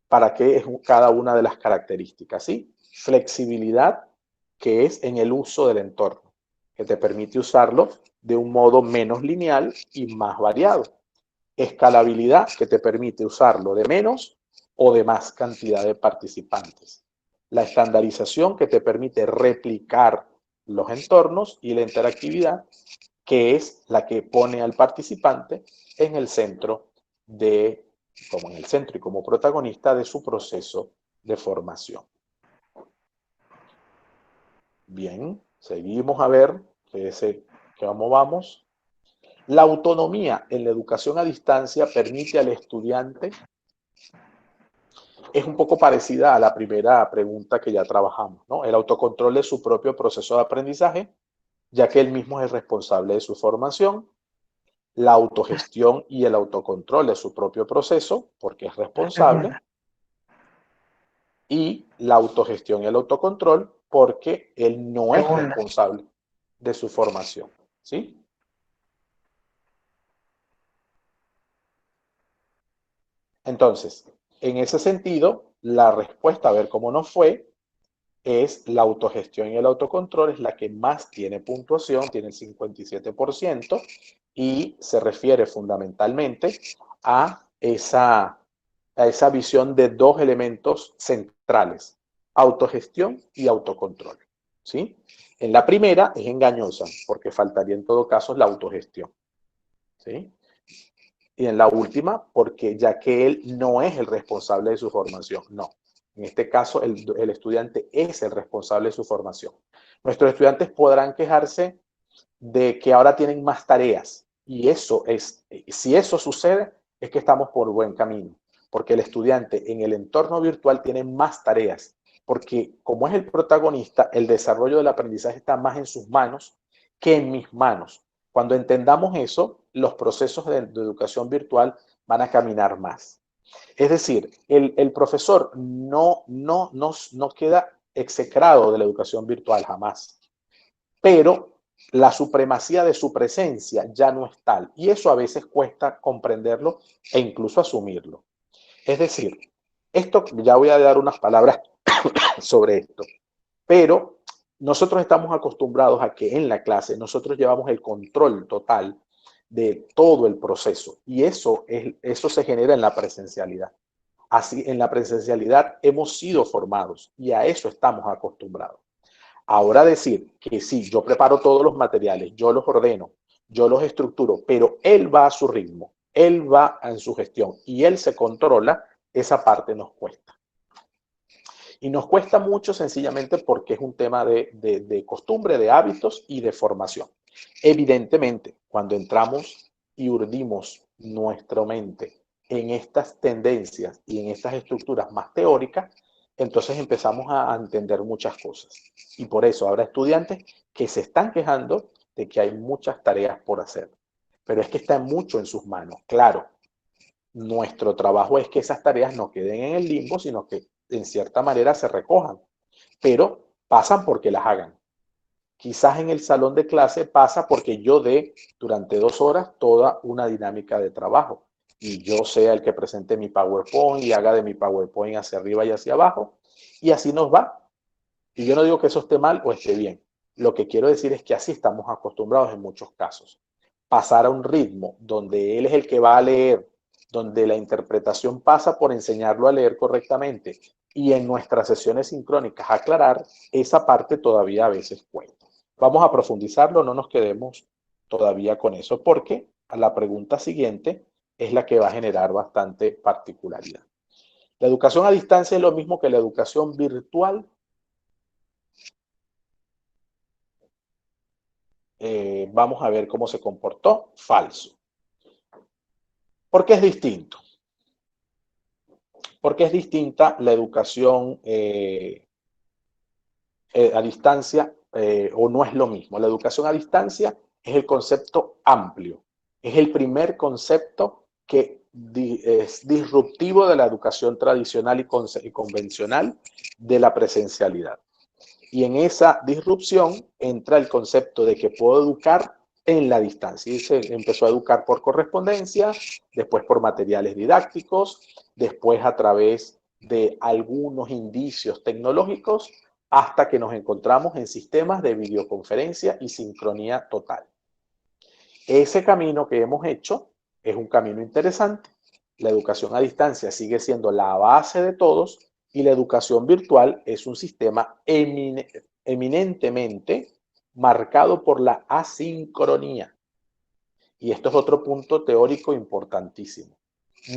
para qué es cada una de las características, ¿sí? Flexibilidad, que es en el uso del entorno, que te permite usarlo de un modo menos lineal y más variado. Escalabilidad, que te permite usarlo de menos o de más cantidad de participantes. La estandarización, que te permite replicar los entornos, y la interactividad, que es la que pone al participante en el centro como en el centro y como protagonista de su proceso de formación. Bien, seguimos a ver cómo vamos. La autonomía en la educación a distancia permite al estudiante, es un poco parecida a la primera pregunta que ya trabajamos, ¿no? El autocontrol de su propio proceso de aprendizaje, ya que él mismo es el responsable de su formación. La autogestión y el autocontrol de su propio proceso, porque es responsable. Y la autogestión y el autocontrol, porque él no es responsable de su formación, ¿sí? Entonces, en ese sentido, la respuesta, a ver cómo nos fue, es la autogestión y el autocontrol, es la que más tiene puntuación, tiene el 57%, y se refiere fundamentalmente a esa visión de dos elementos centrales, autogestión y autocontrol, ¿sí? En la primera es engañosa, porque faltaría en todo caso la autogestión, ¿sí? Y en la última, porque ya que él no es el responsable de su formación, no. En este caso, el estudiante es el responsable de su formación. Nuestros estudiantes podrán quejarse de que ahora tienen más tareas, y eso es, si eso sucede, es que estamos por buen camino, porque el estudiante en el entorno virtual tiene más tareas, porque como es el protagonista, el desarrollo del aprendizaje está más en sus manos que en mis manos. Cuando entendamos eso, los procesos de educación virtual van a caminar más. Es decir, el profesor no queda execrado de la educación virtual jamás, pero la supremacía de su presencia ya no es tal. Y eso a veces cuesta comprenderlo e incluso asumirlo. Es decir, esto, ya voy a dar unas palabras sobre esto, pero nosotros estamos acostumbrados a que en la clase nosotros llevamos el control total de todo el proceso y eso se genera en la presencialidad. Así, en la presencialidad hemos sido formados y a eso estamos acostumbrados. Ahora decir que sí, yo preparo todos los materiales, yo los ordeno, yo los estructuro, pero él va a su ritmo, él va en su gestión y él se controla, esa parte nos cuesta. Y nos cuesta mucho sencillamente porque es un tema de costumbre, de hábitos y de formación. Evidentemente, cuando entramos y urdimos nuestra mente en estas tendencias y en estas estructuras más teóricas, entonces empezamos a entender muchas cosas. Y por eso habrá estudiantes que se están quejando de que hay muchas tareas por hacer. Pero es que está mucho en sus manos. Claro, nuestro trabajo es que esas tareas no queden en el limbo, sino que en cierta manera se recojan, pero pasan porque las hagan. Quizás en el salón de clase pasa porque yo dé durante 2 horas toda una dinámica de trabajo y yo sea el que presente mi PowerPoint y haga de mi PowerPoint hacia arriba y hacia abajo y así nos va. Y yo no digo que eso esté mal o esté bien. Lo que quiero decir es que así estamos acostumbrados en muchos casos. Pasar a un ritmo donde él es el que va a leer, donde la interpretación pasa por enseñarlo a leer correctamente y en nuestras sesiones sincrónicas aclarar, esa parte todavía a veces cuesta. Vamos a profundizarlo, no nos quedemos todavía con eso, porque la pregunta siguiente es la que va a generar bastante particularidad. ¿La educación a distancia es lo mismo que la educación virtual? Vamos a ver cómo se comportó. Falso. ¿Por qué es distinto? Porque es distinta la educación a distancia o no es lo mismo. La educación a distancia es el concepto amplio. Es el primer concepto que es disruptivo de la educación tradicional y convencional de la presencialidad. Y en esa disrupción entra el concepto de que puedo educar en la distancia. Y se empezó a educar por correspondencia, después por materiales didácticos, después a través de algunos indicios tecnológicos, hasta que nos encontramos en sistemas de videoconferencia y sincronía total. Ese camino que hemos hecho es un camino interesante. La educación a distancia sigue siendo la base de todos y la educación virtual es un sistema eminentemente marcado por la asincronía. Y esto es otro punto teórico importantísimo.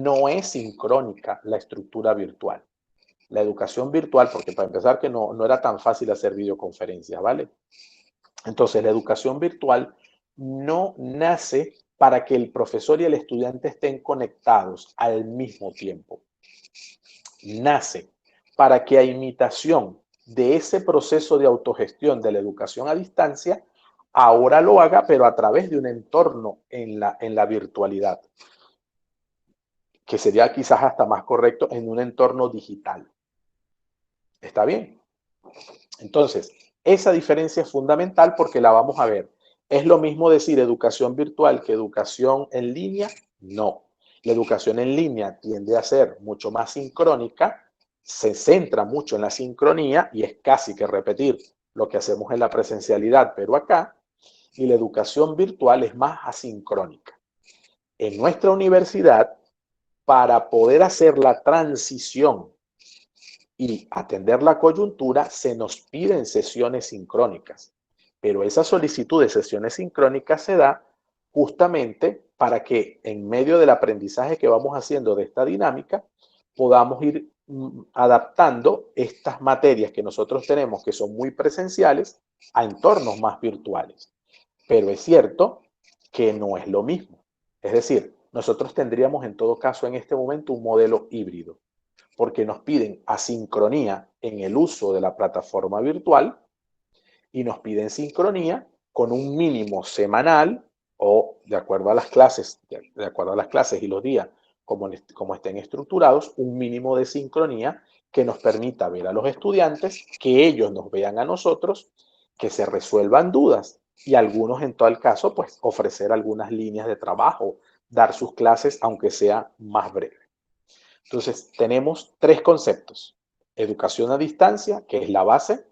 No es sincrónica la estructura virtual. La educación virtual, porque para empezar que no era tan fácil hacer videoconferencias, ¿vale? Entonces, la educación virtual no nace para que el profesor y el estudiante estén conectados al mismo tiempo. Nace para que a imitación de ese proceso de autogestión de la educación a distancia, ahora lo haga, pero a través de un entorno en la virtualidad, que sería quizás hasta más correcto en un entorno digital. ¿Está bien? Entonces, esa diferencia es fundamental porque la vamos a ver. ¿Es lo mismo decir educación virtual que educación en línea? No. La educación en línea tiende a ser mucho más sincrónica, se centra mucho en la sincronía y es casi que repetir lo que hacemos en la presencialidad, pero acá. y la educación virtual es más asincrónica. En nuestra universidad, para poder hacer la transición y atender la coyuntura, se nos piden sesiones sincrónicas. Pero esa solicitud de sesiones sincrónicas se da justamente para que en medio del aprendizaje que vamos haciendo de esta dinámica, podamos ir adaptando estas materias que nosotros tenemos, que son muy presenciales, a entornos más virtuales. Pero es cierto que no es lo mismo. Es decir, nosotros tendríamos en todo caso en este momento un modelo híbrido, porque nos piden asincronía en el uso de la plataforma virtual y nos piden sincronía con un mínimo semanal o de acuerdo a las clases, y los días como estén estructurados, un mínimo de sincronía que nos permita ver a los estudiantes, que ellos nos vean a nosotros, que se resuelvan dudas y algunos en todo el caso pues ofrecer algunas líneas de trabajo, dar sus clases aunque sea más breve. Entonces tenemos tres conceptos: educación a distancia, que es la base;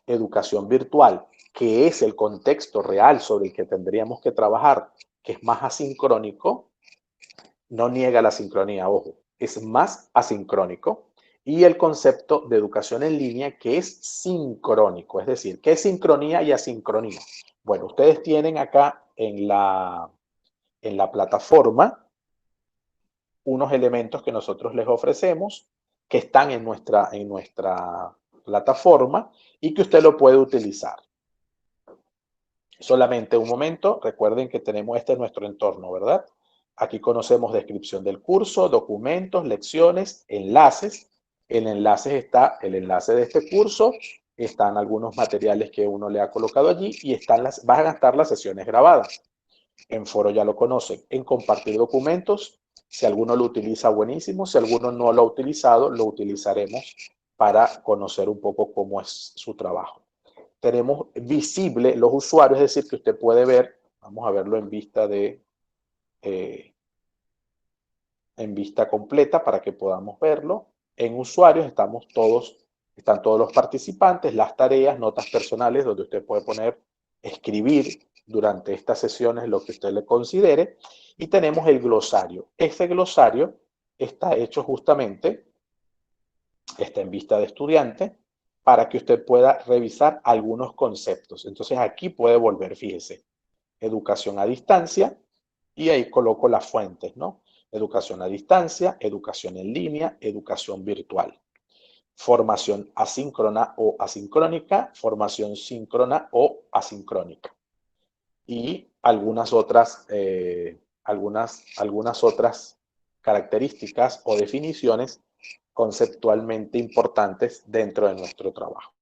educación virtual, que es el contexto real sobre el que tendríamos que trabajar, que es más asincrónico, no niega la sincronía, ojo, es más asincrónico; y el concepto de educación en línea, que es sincrónico, es decir, ¿qué es sincronía y asincronía? Bueno, ustedes tienen acá en la plataforma unos elementos que nosotros les ofrecemos, que están en nuestra plataforma y que usted lo puede utilizar. Solamente un momento, recuerden que tenemos nuestro entorno, ¿verdad? Aquí conocemos descripción del curso, documentos, lecciones, enlaces. En enlaces está el enlace de este curso, están algunos materiales que uno le ha colocado allí y van a estar las sesiones grabadas. En foro ya lo conocen. En compartir documentos, si alguno lo utiliza, buenísimo. Si alguno no lo ha utilizado, lo utilizaremos para conocer un poco cómo es su trabajo. Tenemos visible los usuarios, es decir, que usted puede ver, vamos a verlo en vista completa para que podamos verlo. En usuarios están todos los participantes, las tareas, notas personales, donde usted puede poner, escribir durante estas sesiones lo que usted le considere. Y tenemos el glosario. Este glosario está hecho justamente, está en vista de estudiante, para que usted pueda revisar algunos conceptos. Entonces aquí puede volver, fíjese, educación a distancia, y ahí coloco las fuentes, ¿no? Educación a distancia, educación en línea, educación virtual. Formación asíncrona o asincrónica, formación síncrona o asincrónica. Y algunas otras características o definiciones conceptualmente importantes dentro de nuestro trabajo.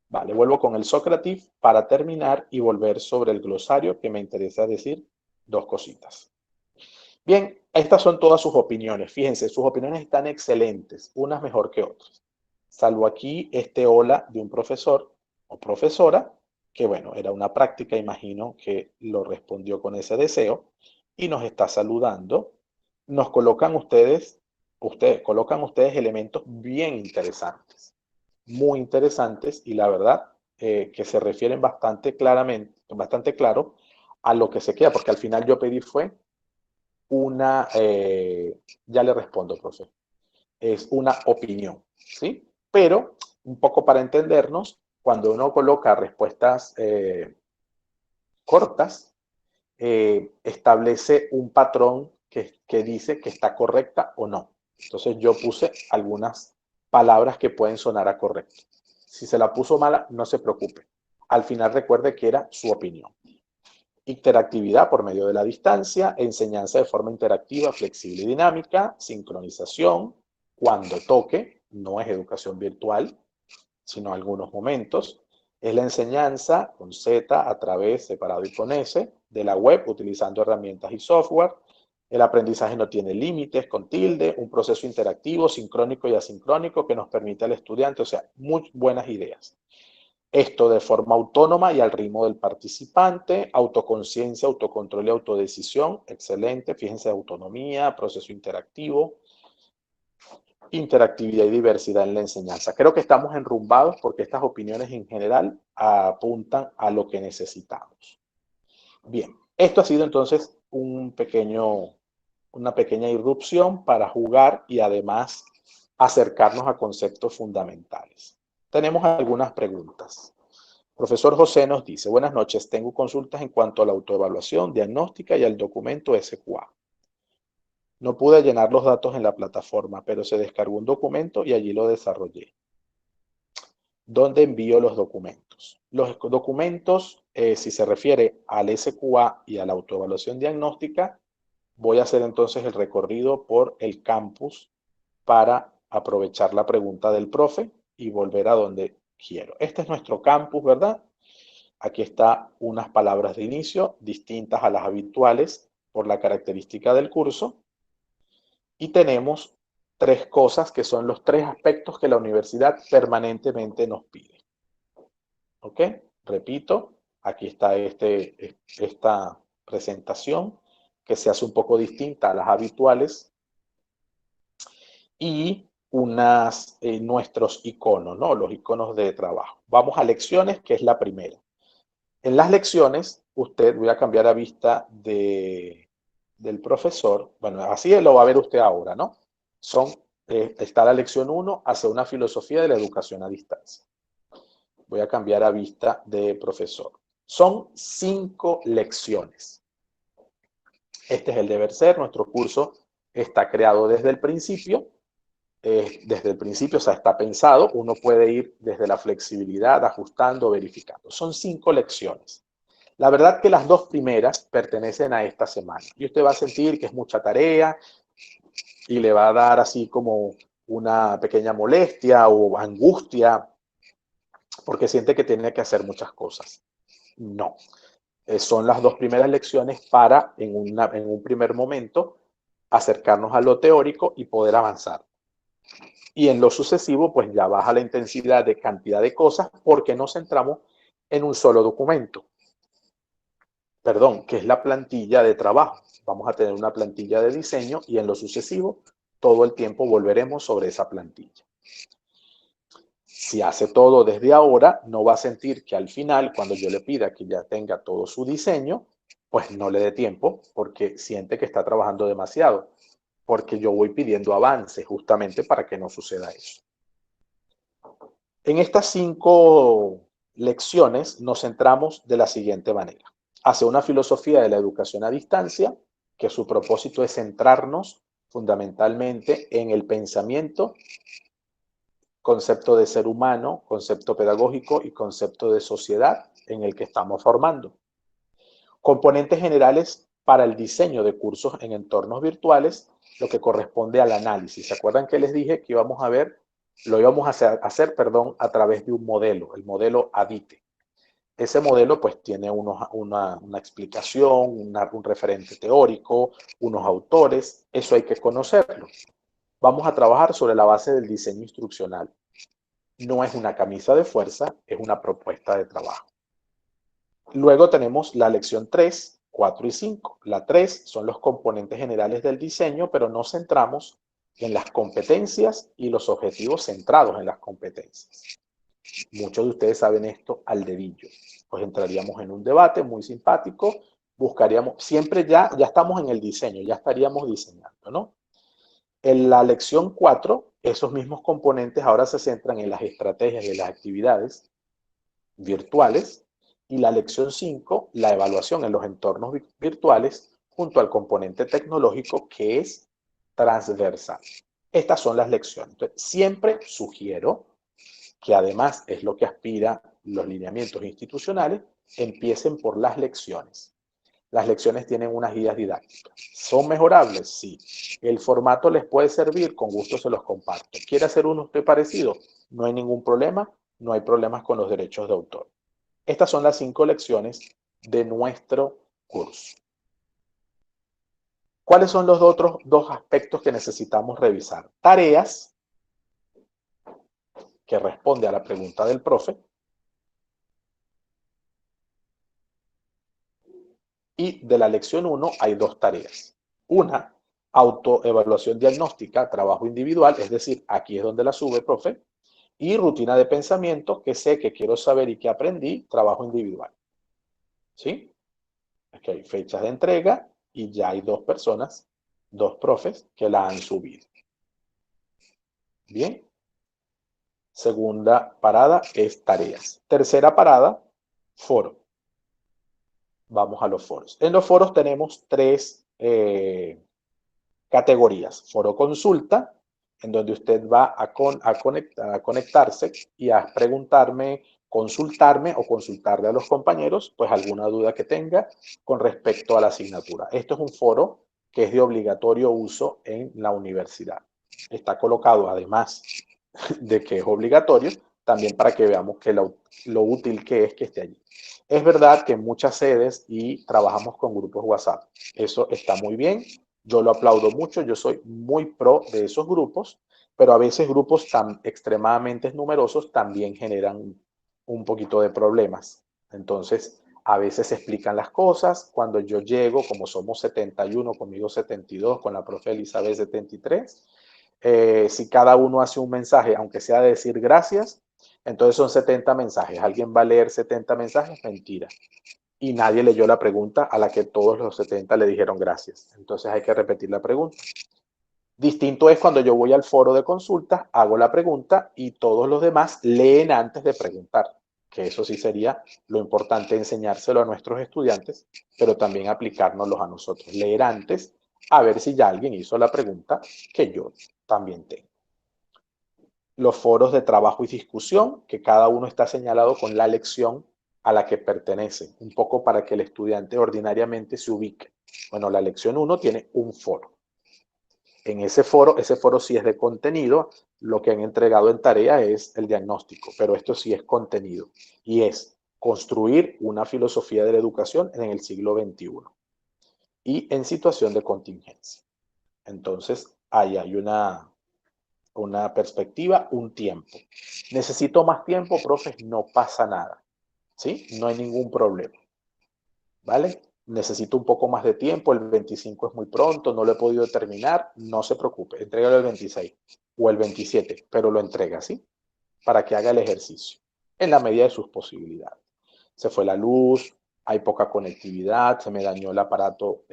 Vale, vuelvo con el Socrative para terminar y volver sobre el glosario, que me interesa decir dos cositas. Bien, estas son todas sus opiniones. Fíjense, sus opiniones están excelentes, unas mejor que otras. Salvo aquí hola de un profesor o profesora, que bueno, era una práctica, imagino que lo respondió con ese deseo, y nos está saludando. Nos colocan ustedes elementos bien interesantes, muy interesantes, y la verdad que se refieren bastante claro a lo que se queda, porque al final yo pedí fue ya le respondo, profe, es una opinión, ¿sí? Pero, un poco para entendernos, cuando uno coloca respuestas cortas, establece un patrón que dice que está correcta o no. Entonces yo puse algunas palabras que pueden sonar a correcto. Si se la puso mala, no se preocupe. Al final recuerde que era su opinión. Interactividad por medio de la distancia, enseñanza de forma interactiva, flexible y dinámica, sincronización, cuando toque, no es educación virtual, sino algunos momentos. Es la enseñanza con Z, a través, separado y con S, de la web, utilizando herramientas y software. El aprendizaje no tiene límites, con tilde, un proceso interactivo, sincrónico y asincrónico que nos permite al estudiante, o sea, muy buenas ideas. Esto de forma autónoma y al ritmo del participante, autoconciencia, autocontrol y autodecisión, excelente, fíjense, autonomía, proceso interactivo. interactividad y diversidad en la enseñanza. Creo que estamos enrumbados porque estas opiniones en general apuntan a lo que necesitamos. Bien, esto ha sido entonces una pequeña irrupción para jugar y además acercarnos a conceptos fundamentales. Tenemos algunas preguntas. Profesor José nos dice, buenas noches, tengo consultas en cuanto a la autoevaluación, diagnóstica y al documento SQA. No pude llenar los datos en la plataforma, pero se descargó un documento y allí lo desarrollé. ¿Dónde envío los documentos? Los documentos, si se refiere al SQA y a la autoevaluación diagnóstica, voy a hacer entonces el recorrido por el campus para aprovechar la pregunta del profe y volver a donde quiero. Este es nuestro campus, ¿verdad? Aquí están unas palabras de inicio distintas a las habituales por la característica del curso. Y tenemos tres cosas que son los tres aspectos que la universidad permanentemente nos pide. ¿Ok? Repito, aquí está esta presentación que se hace un poco distinta a las habituales y nuestros iconos, ¿no? Los iconos de trabajo. Vamos a lecciones, que es la primera. En las lecciones, voy a cambiar a vista del profesor. Bueno, así lo va a ver usted ahora, ¿no? Está la lección 1, hace una filosofía de la educación a distancia. Voy a cambiar a vista de profesor. Son 5 lecciones. Este es el deber ser. Nuestro curso está creado desde el principio. O sea, está pensado. Uno puede ir desde la flexibilidad, ajustando, verificando. Son 5 lecciones. La verdad que las 2 primeras pertenecen a esta semana. Y usted va a sentir que es mucha tarea y le va a dar así como una pequeña molestia o angustia porque siente que tiene que hacer muchas cosas. No. Son las 2 primeras lecciones para, en un primer momento, acercarnos a lo teórico y poder avanzar. Y en lo sucesivo, pues ya baja la intensidad de cantidad de cosas porque nos centramos en un solo documento. Perdón, que es la plantilla de trabajo. Vamos a tener una plantilla de diseño y en lo sucesivo, todo el tiempo volveremos sobre esa plantilla. Si hace todo desde ahora, no va a sentir que al final, cuando yo le pida que ya tenga todo su diseño, pues no le dé tiempo porque siente que está trabajando demasiado. Porque yo voy pidiendo avances justamente para que no suceda eso. En estas 5 lecciones nos centramos de la siguiente manera. Hace una filosofía de la educación a distancia, que su propósito es centrarnos fundamentalmente en el pensamiento, concepto de ser humano, concepto pedagógico y concepto de sociedad en el que estamos formando. Componentes generales para el diseño de cursos en entornos virtuales, lo que corresponde al análisis. ¿Se acuerdan que les dije que íbamos a ver? Lo íbamos a hacer a través de un modelo, el modelo ADITE. Ese modelo pues tiene una explicación, un referente teórico, unos autores, eso hay que conocerlo. Vamos a trabajar sobre la base del diseño instruccional. No es una camisa de fuerza, es una propuesta de trabajo. Luego tenemos la lección 3, 4 y 5. La 3 son los componentes generales del diseño, pero nos centramos en las competencias y los objetivos centrados en las competencias. Muchos de ustedes saben esto al dedillo. Pues entraríamos en un debate muy simpático, buscaríamos, siempre ya estamos en el diseño, ya estaríamos diseñando, ¿no? En la lección 4, esos mismos componentes ahora se centran en las estrategias y las actividades virtuales. Y la lección 5, la evaluación en los entornos virtuales, junto al componente tecnológico que es transversal. Estas son las lecciones. Entonces, siempre sugiero que además es lo que aspira los lineamientos institucionales, empiecen por las lecciones. Las lecciones tienen unas guías didácticas. ¿Son mejorables? Sí. ¿El formato les puede servir? Con gusto se los comparto. ¿Quiere hacer uno usted parecido? No hay ningún problema. No hay problemas con los derechos de autor. Estas son las 5 lecciones de nuestro curso. ¿Cuáles son los otros 2 aspectos que necesitamos revisar? Tareas, que responde a la pregunta del profe. Y de la lección 1 hay 2 tareas. Una autoevaluación diagnóstica, trabajo individual, es decir, aquí es donde la sube, profe, y rutina de pensamiento, que sé que quiero saber y que aprendí, trabajo individual. ¿Sí? Aquí hay fechas de entrega y ya hay 2 personas, 2 profes que la han subido. Bien. Segunda parada es tareas. Tercera parada, foro. Vamos a los foros. En los foros tenemos 3 categorías. Foro consulta, en donde usted va a conectarse y a preguntarme, consultarme o consultarle a los compañeros, pues alguna duda que tenga con respecto a la asignatura. Esto es un foro que es de obligatorio uso en la universidad. Está colocado, además de que es obligatorio, también para que veamos que lo útil que es que esté allí. Es verdad que en muchas sedes y trabajamos con grupos WhatsApp. Eso está muy bien, yo lo aplaudo mucho, yo soy muy pro de esos grupos, pero a veces grupos tan extremadamente numerosos también generan un poquito de problemas. Entonces, a veces se explican las cosas. Cuando yo llego, como somos 71, conmigo 72, con la profe Elizabeth 73, si cada uno hace un mensaje, aunque sea de decir gracias, entonces son 70 mensajes. ¿Alguien va a leer 70 mensajes? Mentira. Y nadie leyó la pregunta a la que todos los 70 le dijeron gracias. Entonces hay que repetir la pregunta. Distinto es cuando yo voy al foro de consultas, hago la pregunta y todos los demás leen antes de preguntar, que eso sí sería lo importante, enseñárselo a nuestros estudiantes, pero también aplicárnoslo a nosotros. Leer antes, a ver si ya alguien hizo la pregunta que yo también tengo. Los foros de trabajo y discusión, que cada uno está señalado con la lección a la que pertenece, un poco para que el estudiante ordinariamente se ubique. Bueno, la lección 1 tiene un foro. En ese foro sí es de contenido, lo que han entregado en tarea es el diagnóstico, pero esto sí es contenido y es construir una filosofía de la educación en el siglo XXI y en situación de contingencia. Entonces, ahí hay una perspectiva, un tiempo. Necesito más tiempo, profes, no pasa nada, ¿sí? No hay ningún problema, ¿vale? Necesito un poco más de tiempo, el 25 es muy pronto, no lo he podido terminar, no se preocupe, entrégalo el 26 o el 27, pero lo entrega, ¿sí? Para que haga el ejercicio, en la medida de sus posibilidades. Se fue la luz, hay poca conectividad, se me dañó el aparato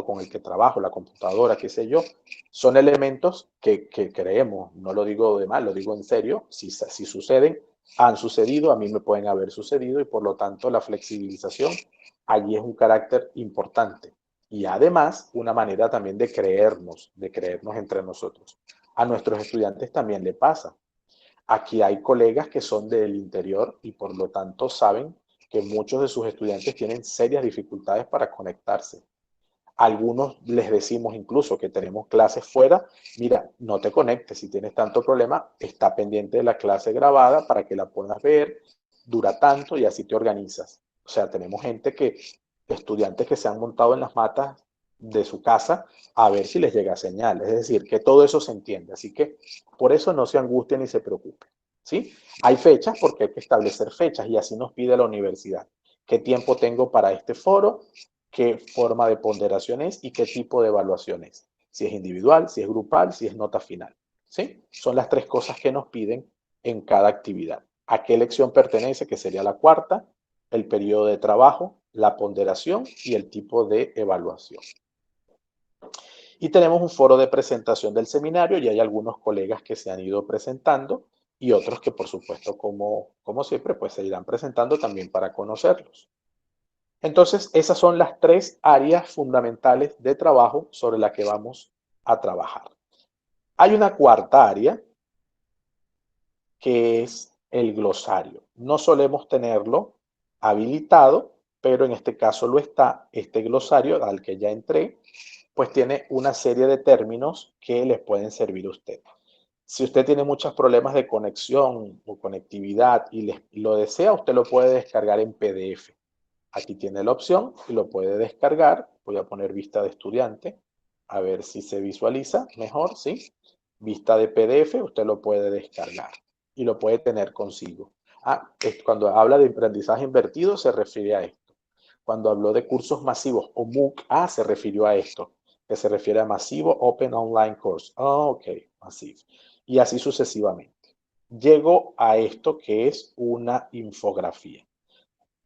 con el que trabajo, la computadora, qué sé yo. Son elementos que creemos, no lo digo de mal, lo digo en serio, si suceden, han sucedido, a mí me pueden haber sucedido y por lo tanto la flexibilización allí es un carácter importante. Y además, una manera también de creernos entre nosotros. A nuestros estudiantes también le pasa. Aquí hay colegas que son del interior y por lo tanto saben que muchos de sus estudiantes tienen serias dificultades para conectarse. Algunos les decimos incluso que tenemos clases fuera, mira, no te conectes, si tienes tanto problema, está pendiente de la clase grabada para que la puedas ver, dura tanto y así te organizas. O sea, tenemos estudiantes que se han montado en las matas de su casa a ver si les llega señal. Es decir, que todo eso se entiende. Así que por eso no se angustien ni se preocupen. ¿Sí? Hay fechas porque hay que establecer fechas y así nos pide la universidad. ¿Qué tiempo tengo para este foro? ¿Qué forma de ponderación es y qué tipo de evaluación es? Si es individual, si es grupal, si es nota final. ¿Sí? Son las 3 cosas que nos piden en cada actividad. ¿A qué lección pertenece? Que sería la cuarta, el periodo de trabajo, la ponderación y el tipo de evaluación. Y tenemos un foro de presentación del seminario y hay algunos colegas que se han ido presentando y otros que por supuesto como siempre pues se irán presentando también para conocerlos. Entonces esas son las 3 áreas fundamentales de trabajo sobre las que vamos a trabajar. Hay una cuarta área que es el glosario. No solemos tenerlo habilitado, pero en este caso lo está. Este glosario al que ya entré, pues tiene una serie de términos que les pueden servir a usted. Si usted tiene muchos problemas de conexión o conectividad y lo desea, usted lo puede descargar en PDF. Aquí tiene la opción y lo puede descargar. Voy a poner vista de estudiante, a ver si se visualiza mejor, ¿sí? Vista de PDF, usted lo puede descargar y lo puede tener consigo. Cuando habla de aprendizaje invertido se refiere a esto. Cuando habló de cursos masivos o MOOC, se refirió a esto. que se refiere a masivo Open Online Course. Ok, masivo. Y así sucesivamente. Llego a esto que es una infografía,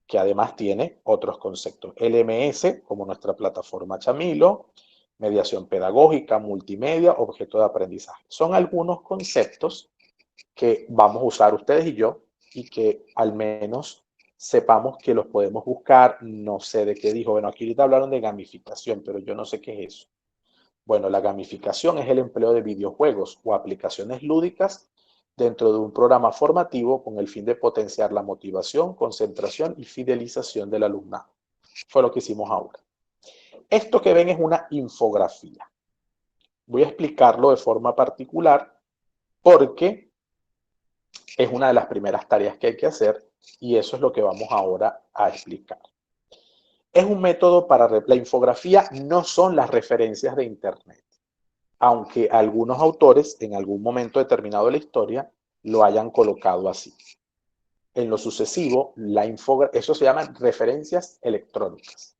que además tiene otros conceptos. LMS, como nuestra plataforma Chamilo, mediación pedagógica, multimedia, objeto de aprendizaje. Son algunos conceptos que vamos a usar ustedes y yo y que al menos sepamos que los podemos buscar. No sé de qué dijo. Bueno, aquí ahorita hablaron de gamificación, pero yo no sé qué es eso. Bueno, la gamificación es el empleo de videojuegos o aplicaciones lúdicas dentro de un programa formativo con el fin de potenciar la motivación, concentración y fidelización del alumnado. Fue lo que hicimos ahora. Esto que ven es una infografía. Voy a explicarlo de forma particular porque es una de las primeras tareas que hay que hacer y eso es lo que vamos ahora a explicar. Es un método para... La infografía no son las referencias de Internet, aunque algunos autores en algún momento determinado de la historia lo hayan colocado así. En lo sucesivo, eso se llama referencias electrónicas.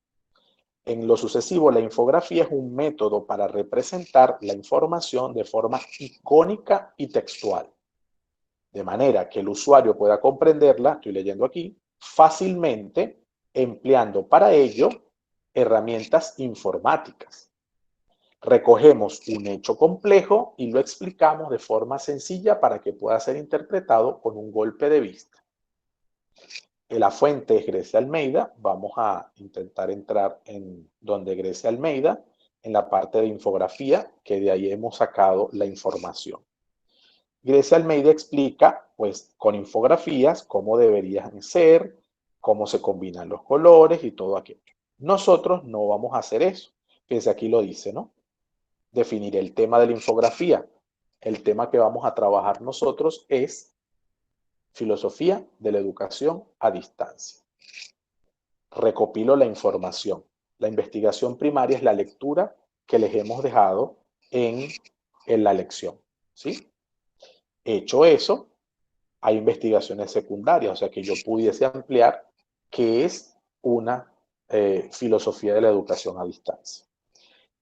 En lo sucesivo, la infografía es un método para representar la información de forma icónica y textual, de manera que el usuario pueda comprenderla, estoy leyendo aquí, fácilmente, empleando para ello herramientas informáticas. Recogemos un hecho complejo y lo explicamos de forma sencilla para que pueda ser interpretado con un golpe de vista. La fuente es Grecia Almeida. Vamos a intentar entrar en donde Grecia Almeida, en la parte de infografía, que de ahí hemos sacado la información. Grecia Almeida explica, pues, con infografías, cómo deberían ser, cómo se combinan los colores y todo aquello. Nosotros no vamos a hacer eso. Fíjense, aquí lo dice, ¿no? Definir el tema de la infografía. El tema que vamos a trabajar nosotros es filosofía de la educación a distancia. Recopilo la información. La investigación primaria es la lectura que les hemos dejado en la lección, ¿sí? Hecho eso, hay investigaciones secundarias, o sea que yo pudiese ampliar qué es una filosofía de la educación a distancia.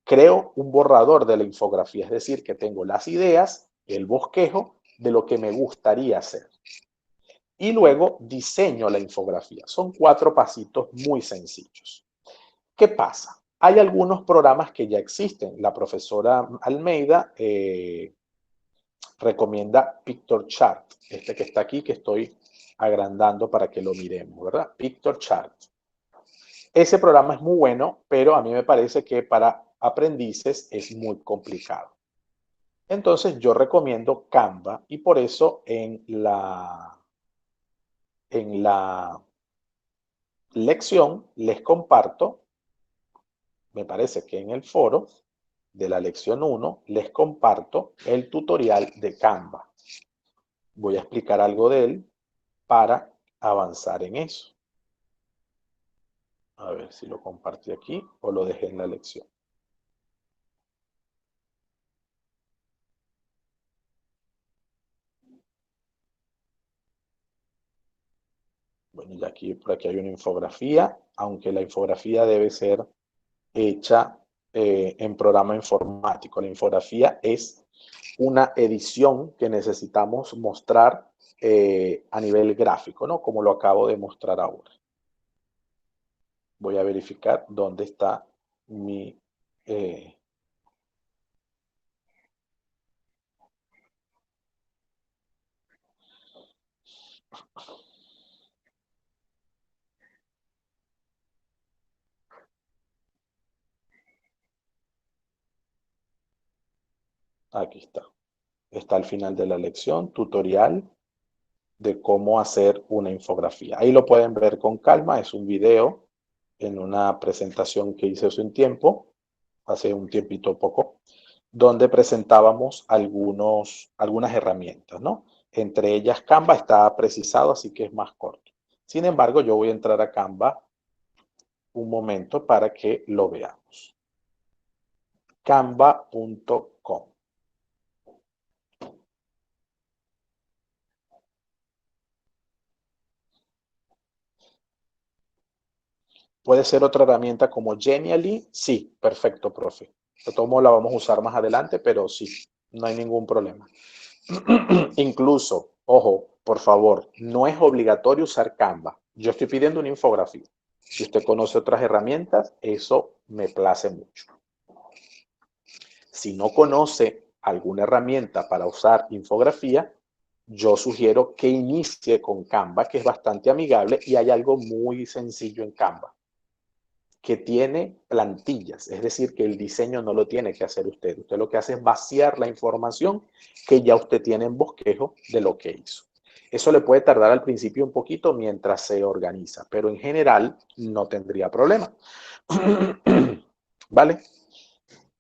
Creo un borrador de la infografía, es decir, que tengo las ideas, el bosquejo de lo que me gustaría hacer. Y luego diseño la infografía. Son 4 pasitos muy sencillos. ¿Qué pasa? Hay algunos programas que ya existen. La profesora Almeida recomienda PictoChart, este que está aquí, que estoy agrandando para que lo miremos, ¿verdad? PictoChart. Ese programa es muy bueno, pero a mí me parece que para aprendices es muy complicado. Entonces yo recomiendo Canva y por eso en la lección les comparto, me parece que en el foro de la lección 1 les comparto el tutorial de Canva. Voy a explicar algo de él para avanzar en eso. A ver si lo compartí aquí o lo dejé en la lección. Bueno, ya aquí, por aquí hay una infografía, aunque la infografía debe ser hecha en programa informático. La infografía es una edición que necesitamos mostrar a nivel gráfico, ¿no? Como lo acabo de mostrar ahora. Voy a verificar dónde está mi... aquí está. Está al final de la lección, tutorial de cómo hacer una infografía. Ahí lo pueden ver con calma, es un video en una presentación que hice hace un tiempo, hace un tiempito poco, donde presentábamos algunas herramientas, ¿no? Entre ellas Canva está precisado, así que es más corto. Sin embargo, yo voy a entrar a Canva un momento para que lo veamos. Canva.com. ¿Puede ser otra herramienta como Genially? Sí, perfecto, profe. De todo modo la vamos a usar más adelante, pero sí, no hay ningún problema. Incluso, ojo, por favor, no es obligatorio usar Canva. Yo estoy pidiendo una infografía. Si usted conoce otras herramientas, eso me place mucho. Si no conoce alguna herramienta para usar infografía, yo sugiero que inicie con Canva, que es bastante amigable y hay algo muy sencillo en Canva, que tiene plantillas, es decir, que el diseño no lo tiene que hacer usted. Usted lo que hace es vaciar la información que ya usted tiene en bosquejo de lo que hizo. Eso le puede tardar al principio un poquito mientras se organiza, pero en general no tendría problema. ¿Vale?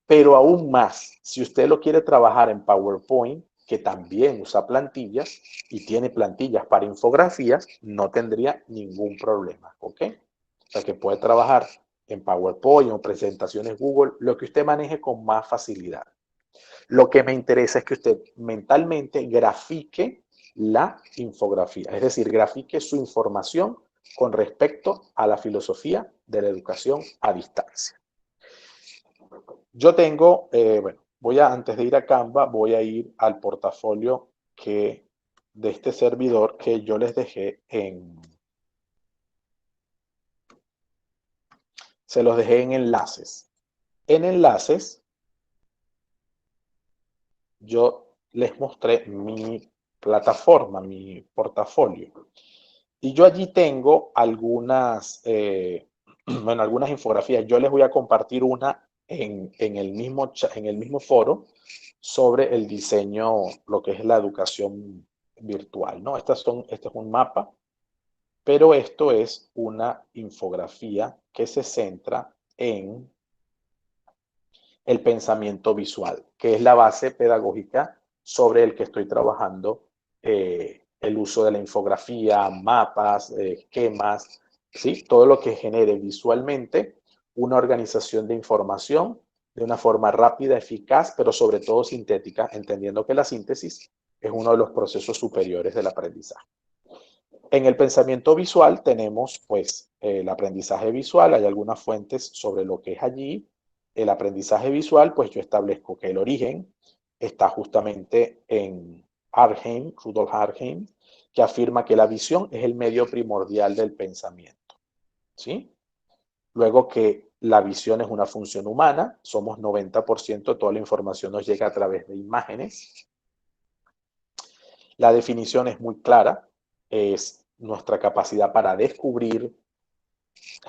Pero aún más, si usted lo quiere trabajar en PowerPoint, que también usa plantillas y tiene plantillas para infografías, no tendría ningún problema, ¿ok? O sea que puede trabajar en PowerPoint o presentaciones Google, lo que usted maneje con más facilidad. Lo que me interesa es que usted mentalmente grafique la infografía, es decir, grafique su información con respecto a la filosofía de la educación a distancia. Yo tengo, bueno, antes de ir a Canva, voy a ir al portafolio de este servidor que yo les dejé se los dejé en enlaces. En enlaces, yo les mostré mi plataforma, mi portafolio. Y yo allí tengo algunas, bueno, algunas infografías. Yo les voy a compartir una en el mismo foro sobre el diseño, lo que es la educación virtual, ¿no? Este es un mapa, pero esto es una infografía que se centra en el pensamiento visual, que es la base pedagógica sobre el que estoy trabajando, el uso de la infografía, mapas, esquemas, ¿sí? Todo lo que genere visualmente una organización de información de una forma rápida, eficaz, pero sobre todo sintética, entendiendo que la síntesis es uno de los procesos superiores del aprendizaje. En el pensamiento visual tenemos pues el aprendizaje visual, hay algunas fuentes sobre lo que es allí. El aprendizaje visual, pues yo establezco que el origen está justamente en Rudolf Arnhem, que afirma que la visión es el medio primordial del pensamiento, ¿sí? Luego que la visión es una función humana, somos 90%, toda la información nos llega a través de imágenes. La definición es muy clara, es nuestra capacidad para descubrir,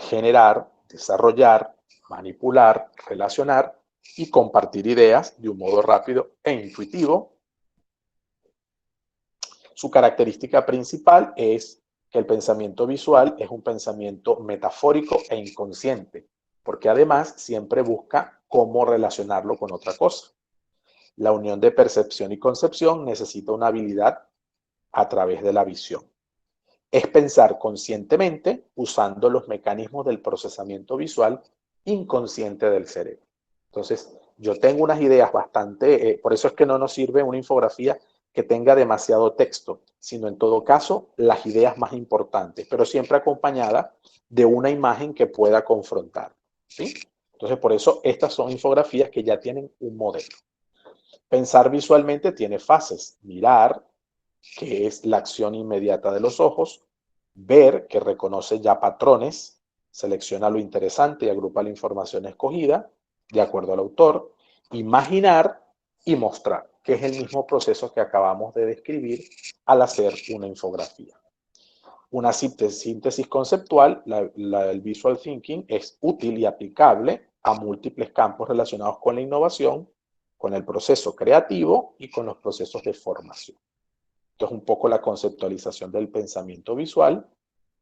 generar, desarrollar, manipular, relacionar y compartir ideas de un modo rápido e intuitivo. Su característica principal es que el pensamiento visual es un pensamiento metafórico e inconsciente, porque además siempre busca cómo relacionarlo con otra cosa. La unión de percepción y concepción necesita una habilidad a través de la visión. Es pensar conscientemente usando los mecanismos del procesamiento visual inconsciente del cerebro. Entonces, yo tengo unas ideas bastante, por eso es que no nos sirve una infografía que tenga demasiado texto, sino en todo caso las ideas más importantes, pero siempre acompañada de una imagen que pueda confrontar, ¿sí? Entonces, por eso estas son infografías que ya tienen un modelo. Pensar visualmente tiene fases: mirar, que es la acción inmediata de los ojos; ver, que reconoce ya patrones, selecciona lo interesante y agrupa la información escogida de acuerdo al autor; imaginar y mostrar, que es el mismo proceso que acabamos de describir al hacer una infografía. Una síntesis conceptual, el visual thinking, es útil y aplicable a múltiples campos relacionados con la innovación, con el proceso creativo y con los procesos de formación. Esto es un poco la conceptualización del pensamiento visual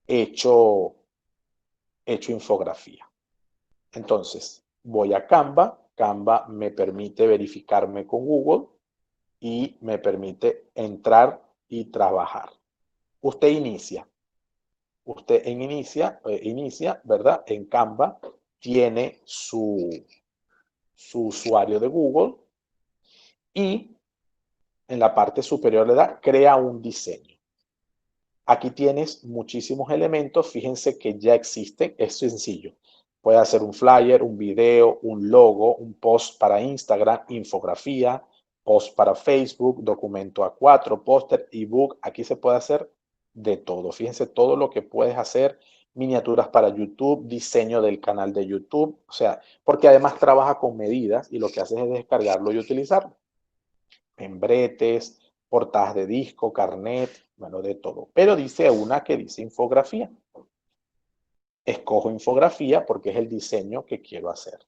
hecho infografía. Entonces, voy a Canva. Canva me permite verificarme con Google y me permite entrar y trabajar. Usted inicia. Usted inicia, ¿verdad? En Canva tiene su usuario de Google y en la parte superior le da crea un diseño. Aquí tienes muchísimos elementos, fíjense que ya existen, es sencillo. Puede hacer un flyer, un video, un logo, un post para Instagram, infografía, post para Facebook, documento A4, póster, ebook. Aquí se puede hacer de todo. Fíjense todo lo que puedes hacer. Miniaturas para YouTube, diseño del canal de YouTube. O sea, porque además trabaja con medidas y lo que haces es descargarlo y utilizarlo. Membretes, portadas de disco, carnet, bueno, de todo. Pero dice una que dice infografía. Escojo infografía porque es el diseño que quiero hacer.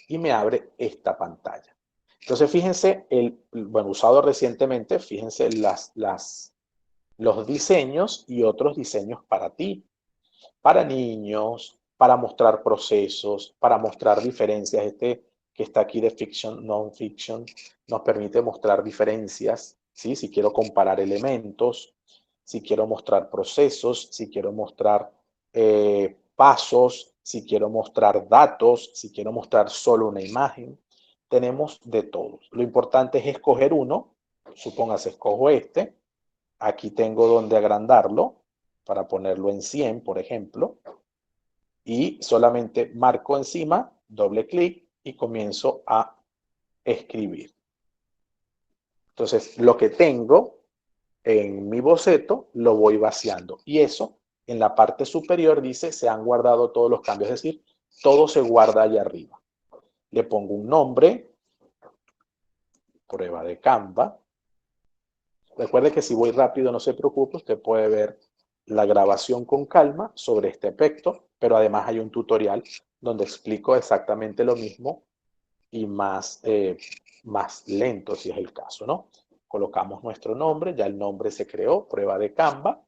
Y me abre esta pantalla. Entonces, fíjense, bueno, usado recientemente, fíjense los diseños y otros diseños para ti, para niños, para mostrar procesos, para mostrar diferencias. Este que está aquí de fiction, non-fiction, nos permite mostrar diferencias, ¿sí? Si quiero comparar elementos, si quiero mostrar procesos, si quiero mostrar pasos, si quiero mostrar datos, si quiero mostrar solo una imagen. Tenemos de todos. Lo importante es escoger uno. Supóngase, escojo este. Aquí tengo donde agrandarlo para ponerlo en 100, por ejemplo. Y solamente marco encima, doble clic y comienzo a escribir. Entonces, lo que tengo en mi boceto lo voy vaciando. Y eso, en la parte superior dice, se han guardado todos los cambios. Es decir, todo se guarda allá arriba. Le pongo un nombre, prueba de Canva. Recuerde que si voy rápido, no se preocupe, usted puede ver la grabación con calma sobre este efecto, pero además hay un tutorial donde explico exactamente lo mismo y más lento si es el caso, ¿no? Colocamos nuestro nombre, ya el nombre se creó, prueba de Canva.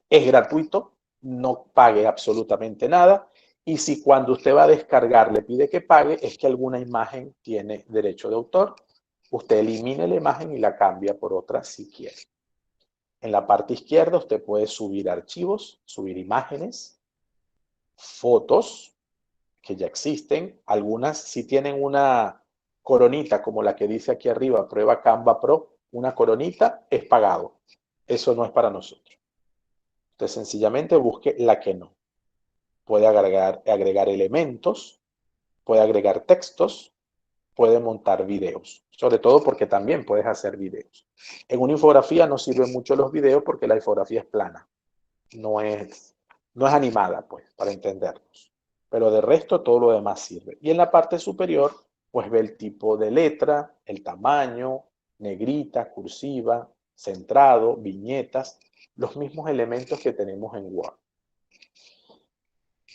Es gratuito, no pague absolutamente nada. Y si cuando usted va a descargar le pide que pague, es que alguna imagen tiene derecho de autor. Usted elimine la imagen y la cambia por otra si quiere. En la parte izquierda usted puede subir archivos, subir imágenes, fotos que ya existen. Algunas sí tienen una coronita como la que dice aquí arriba, prueba Canva Pro, una coronita, es pagado. Eso no es para nosotros. Usted sencillamente busque la que no. Puede agregar elementos, puede agregar textos, puede montar videos. Sobre todo porque también puedes hacer videos. En una infografía no sirven mucho los videos porque la infografía es plana. No es animada, pues, para entendernos. Pero de resto todo lo demás sirve. Y en la parte superior, pues ve el tipo de letra, el tamaño, negrita, cursiva, centrado, viñetas, los mismos elementos que tenemos en Word.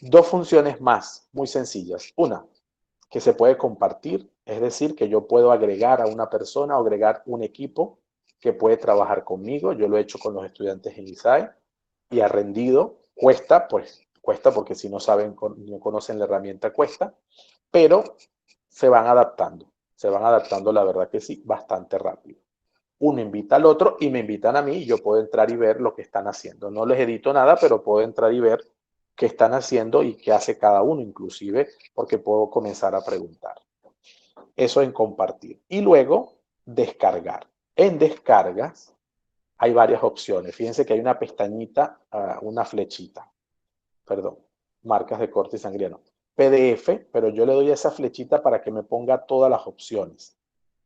Dos funciones más, muy sencillas. Una, que se puede compartir, es decir, que yo puedo agregar a una persona o agregar un equipo que puede trabajar conmigo. Yo lo he hecho con los estudiantes en ISAE y ha rendido. Cuesta, pues cuesta porque si no saben, no conocen la herramienta, cuesta, pero se van adaptando, la verdad que sí, bastante rápido. Uno invita al otro y me invitan a mí y yo puedo entrar y ver lo que están haciendo. No les edito nada, pero puedo entrar y ver qué están haciendo y qué hace cada uno, inclusive porque puedo comenzar a preguntar. Eso en compartir. Y luego, descargar. En descargas hay varias opciones. Fíjense que hay una pestañita, una flechita. Perdón, marcas de corte sangriano. PDF, pero yo le doy a esa flechita para que me ponga todas las opciones.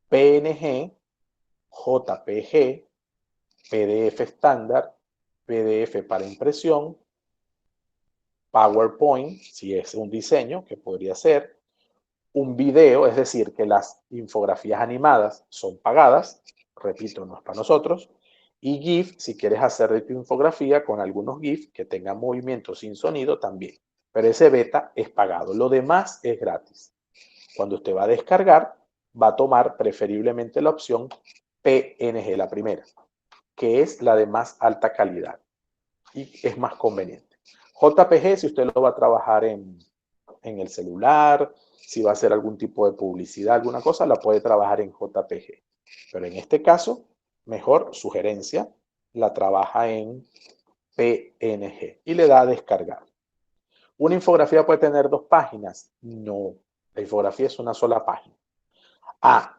PNG, JPG, PDF estándar, PDF para impresión, PowerPoint, si es un diseño, que podría ser, un video, es decir, que las infografías animadas son pagadas, repito, no es para nosotros, y GIF, si quieres hacer de tu infografía con algunos GIF que tengan movimiento sin sonido también, pero ese beta es pagado, lo demás es gratis. Cuando usted va a descargar, va a tomar preferiblemente la opción PNG, la primera, que es la de más alta calidad y es más conveniente. JPG, si usted lo va a trabajar en el celular, si va a hacer algún tipo de publicidad, alguna cosa, la puede trabajar en JPG. Pero en este caso, mejor sugerencia, la trabaja en PNG y le da a descargar. ¿Una infografía puede tener dos páginas? No, la infografía es una sola página.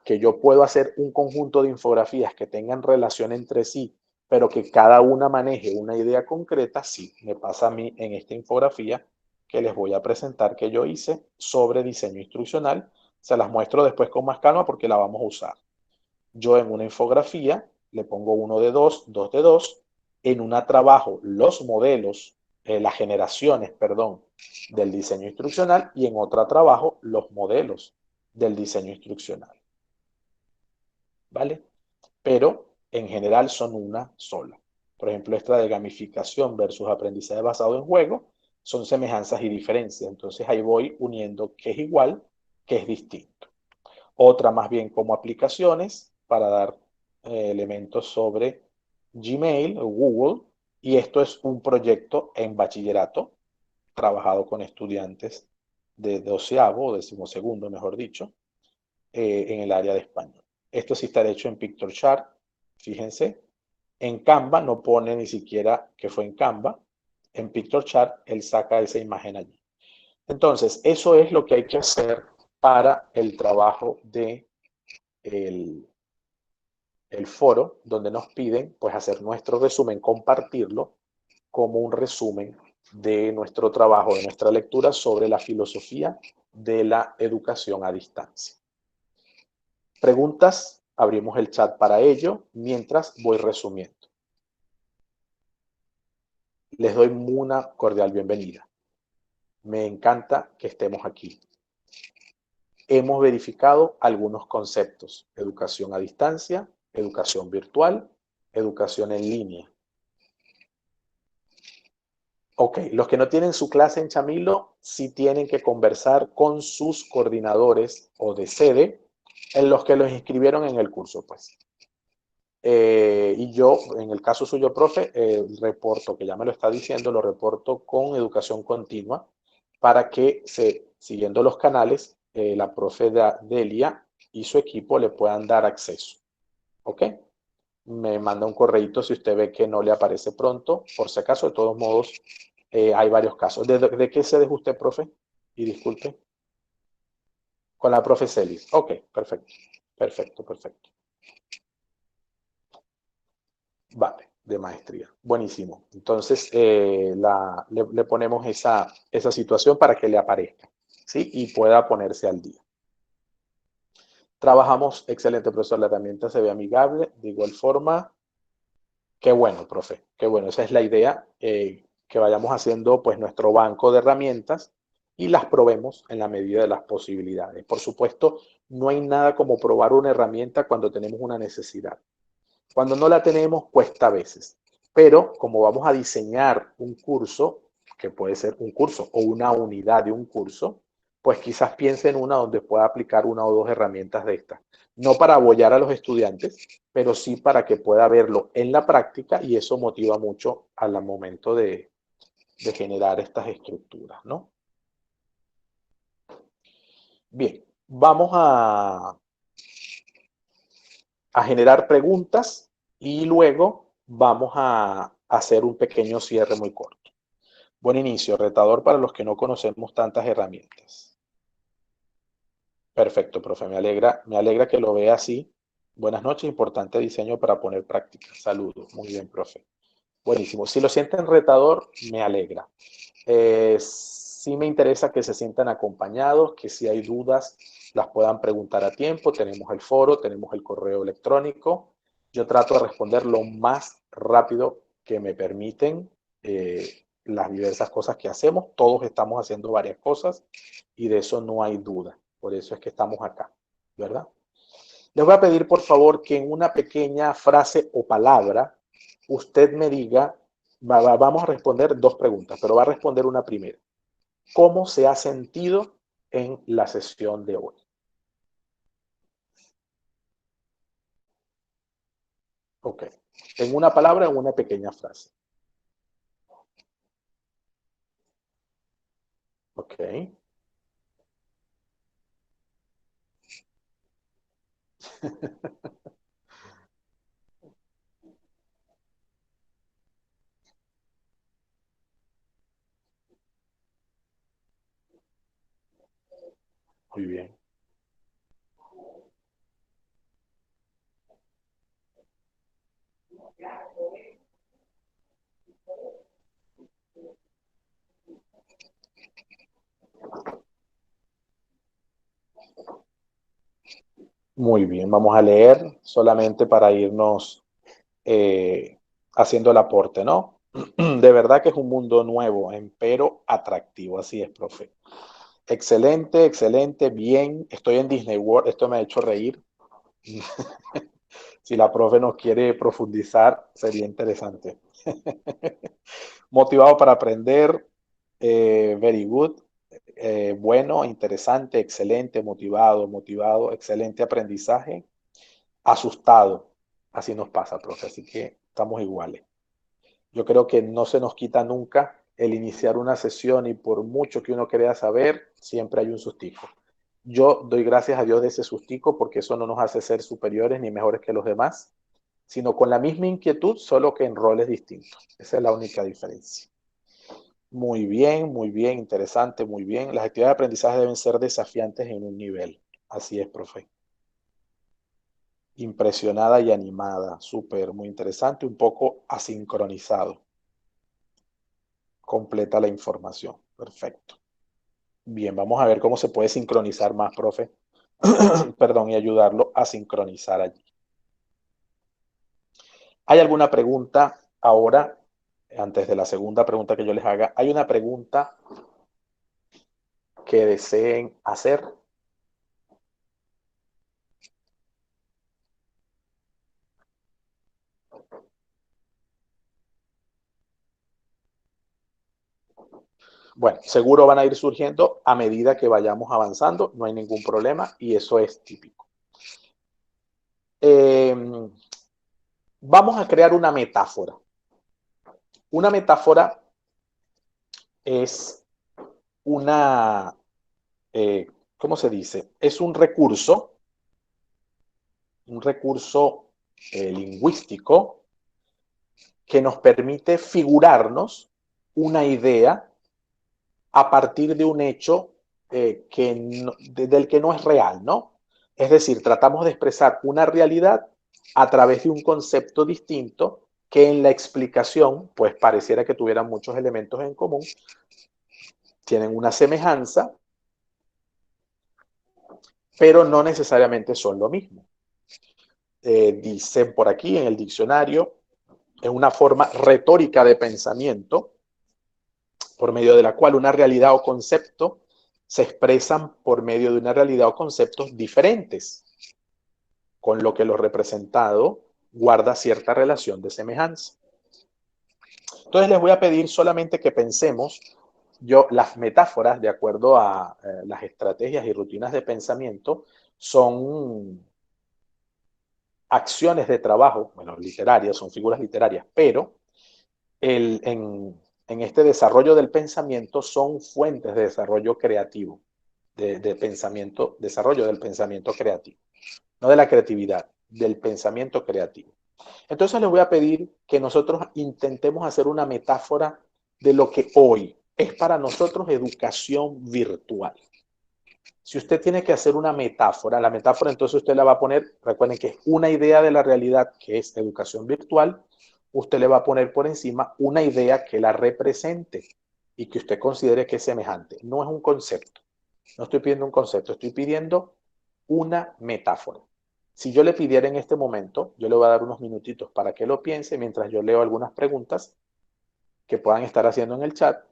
Que yo puedo hacer un conjunto de infografías que tengan relación entre sí, pero que cada una maneje una idea concreta, sí, me pasa a mí en esta infografía que les voy a presentar que yo hice sobre diseño instruccional. Se las muestro después con más calma porque la vamos a usar. Yo en una infografía le pongo 1 de 2, 2 de 2. En una trabajo los modelos, las generaciones, perdón, del diseño instruccional y en otra trabajo los modelos del diseño instruccional. ¿Vale? Pero en general son una sola. Por ejemplo, esta de gamificación versus aprendizaje basado en juego son semejanzas y diferencias. Entonces ahí voy uniendo qué es igual, qué es distinto. Otra más bien como aplicaciones para dar elementos sobre Gmail o Google. Y esto es un proyecto en bachillerato, trabajado con estudiantes de 12º o 12º, mejor dicho, en el área de español. Esto sí está hecho en PictoChart, fíjense. En Canva no pone ni siquiera que fue en Canva. En PictoChart él saca esa imagen allí. Entonces, eso es lo que hay que hacer para el trabajo de el foro, donde nos piden pues hacer nuestro resumen, compartirlo como un resumen de nuestro trabajo, de nuestra lectura sobre la filosofía de la educación a distancia. Preguntas, abrimos el chat para ello mientras voy resumiendo. Les doy una cordial bienvenida. Me encanta que estemos aquí. Hemos verificado algunos conceptos: educación a distancia, educación virtual, educación en línea. Ok, los que no tienen su clase en Chamilo sí tienen que conversar con sus coordinadores o de sede en los que los inscribieron en el curso, pues. Y yo, en el caso suyo, profe, reporto, que ya me lo está diciendo, lo reporto con educación continua para que, siguiendo los canales, la profe Delia y su equipo le puedan dar acceso. ¿Ok? Me manda un correíto si usted ve que no le aparece pronto. Por si acaso, de todos modos, hay varios casos. ¿De qué sede es usted, profe? Y disculpe. Con la profe Celis. Ok, perfecto. Perfecto, perfecto. Vale, de maestría. Buenísimo. Entonces, le ponemos esa situación para que le aparezca, ¿sí? Y pueda ponerse al día. Trabajamos, excelente profesor, la herramienta se ve amigable. De igual forma, qué bueno, profe, qué bueno. Esa es la idea, que vayamos haciendo pues nuestro banco de herramientas y las probemos en la medida de las posibilidades. Por supuesto, no hay nada como probar una herramienta cuando tenemos una necesidad. Cuando no la tenemos, cuesta a veces. Pero como vamos a diseñar un curso, que puede ser un curso o una unidad de un curso, pues quizás piense en una donde pueda aplicar una o dos herramientas de estas. No para apoyar a los estudiantes, pero sí para que pueda verlo en la práctica y eso motiva mucho al momento de generar estas estructuras, ¿no? Bien, vamos a generar preguntas y luego vamos a hacer un pequeño cierre muy corto. Buen inicio, retador para los que no conocemos tantas herramientas. Perfecto, profe, me alegra que lo vea así. Buenas noches, importante diseño para poner práctica. Saludos, muy bien, profe. Buenísimo. Si lo sienten retador, me alegra. Sí me interesa que se sientan acompañados, que si hay dudas las puedan preguntar a tiempo. Tenemos el foro, tenemos el correo electrónico. Yo trato de responder lo más rápido que me permiten las diversas cosas que hacemos. Todos estamos haciendo varias cosas y de eso no hay duda. Por eso es que estamos acá, ¿verdad? Les voy a pedir, por favor, que en una pequeña frase o palabra usted me diga, vamos a responder dos preguntas, pero va a responder una primera. ¿Cómo se ha sentido en la sesión de hoy? Ok. En una palabra, en una pequeña frase. Ok. Muy bien. Muy bien, vamos a leer solamente para irnos eh, haciendo el aporte, ¿no? De verdad que es un mundo nuevo, pero atractivo, así es, profe. Excelente, excelente, bien. Estoy en Disney World, esto me ha hecho reír. Si la profe nos quiere profundizar, sería interesante. Motivado para aprender, very good. Bueno, interesante, excelente, motivado, excelente aprendizaje. Asustado, así nos pasa, profe, así que estamos iguales. Yo creo que no se nos quita nunca el iniciar una sesión y por mucho que uno crea saber, siempre hay un sustico. Yo doy gracias a Dios de ese sustico porque eso no nos hace ser superiores ni mejores que los demás, sino con la misma inquietud, solo que en roles distintos. Esa es la única diferencia. Muy bien, interesante, muy bien. Las actividades de aprendizaje deben ser desafiantes en un nivel. Así es, profe. Impresionada y animada, súper, muy interesante, un poco asincronizado. Completa la información. Perfecto. Bien, vamos a ver cómo se puede sincronizar más, profe. Perdón, y ayudarlo a sincronizar allí. ¿Hay alguna pregunta ahora, antes de la segunda pregunta que yo les haga? ¿Hay una pregunta que deseen hacer? Bueno, seguro van a ir surgiendo a medida que vayamos avanzando, no hay ningún problema y eso es típico. Eh, Vamos a crear una metáfora. Una metáfora es una, ¿cómo se dice? Es un recurso lingüístico que nos permite figurarnos una idea a partir de un hecho del que no es real, ¿no? Es decir, tratamos de expresar una realidad a través de un concepto distinto que en la explicación, pues pareciera que tuvieran muchos elementos en común, tienen una semejanza, pero no necesariamente son lo mismo. Dicen por aquí en el diccionario, es una forma retórica de pensamiento por medio de la cual una realidad o concepto se expresan por medio de una realidad o conceptos diferentes, con lo que lo representado guarda cierta relación de semejanza. Entonces les voy a pedir solamente que pensemos, las metáforas, de acuerdo a las estrategias y rutinas de pensamiento, son acciones de trabajo, bueno, literarias, son figuras literarias, pero el, en este desarrollo del pensamiento son fuentes de desarrollo creativo, de pensamiento, desarrollo del pensamiento creativo, no de la creatividad, del pensamiento creativo. Entonces les voy a pedir que nosotros intentemos hacer una metáfora de lo que hoy es para nosotros educación virtual. Si usted tiene que hacer una metáfora, la metáfora entonces usted la va a poner, recuerden que es una idea de la realidad que es educación virtual, usted le va a poner por encima una idea que la represente y que usted considere que es semejante. No es un concepto, no estoy pidiendo un concepto, estoy pidiendo una metáfora. Si yo le pidiera en este momento, yo le voy a dar unos minutitos para que lo piense mientras yo leo algunas preguntas que puedan estar haciendo en el chat.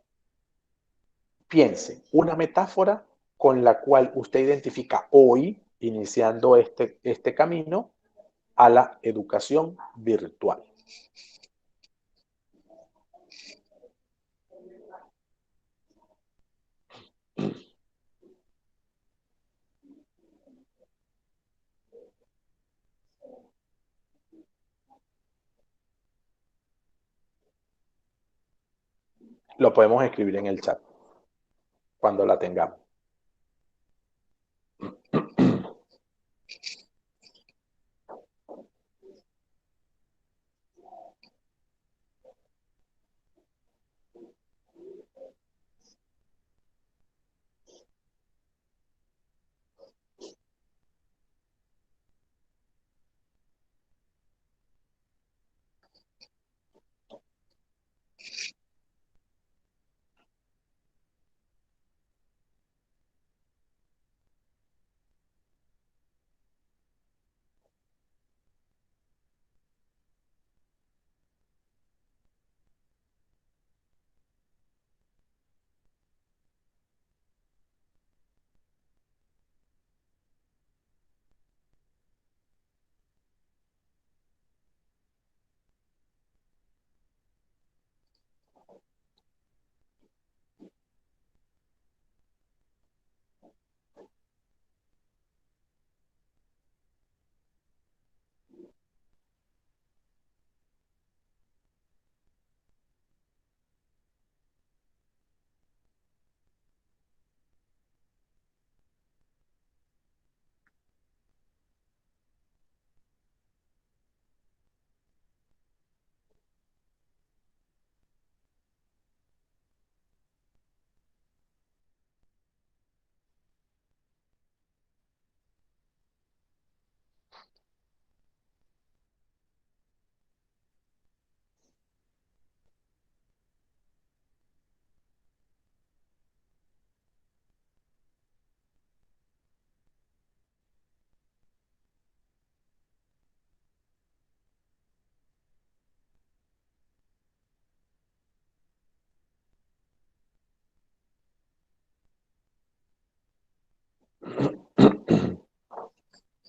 Piense una metáfora con la cual usted identifica hoy, iniciando este camino, a la educación virtual. Lo podemos escribir en el chat cuando la tengamos.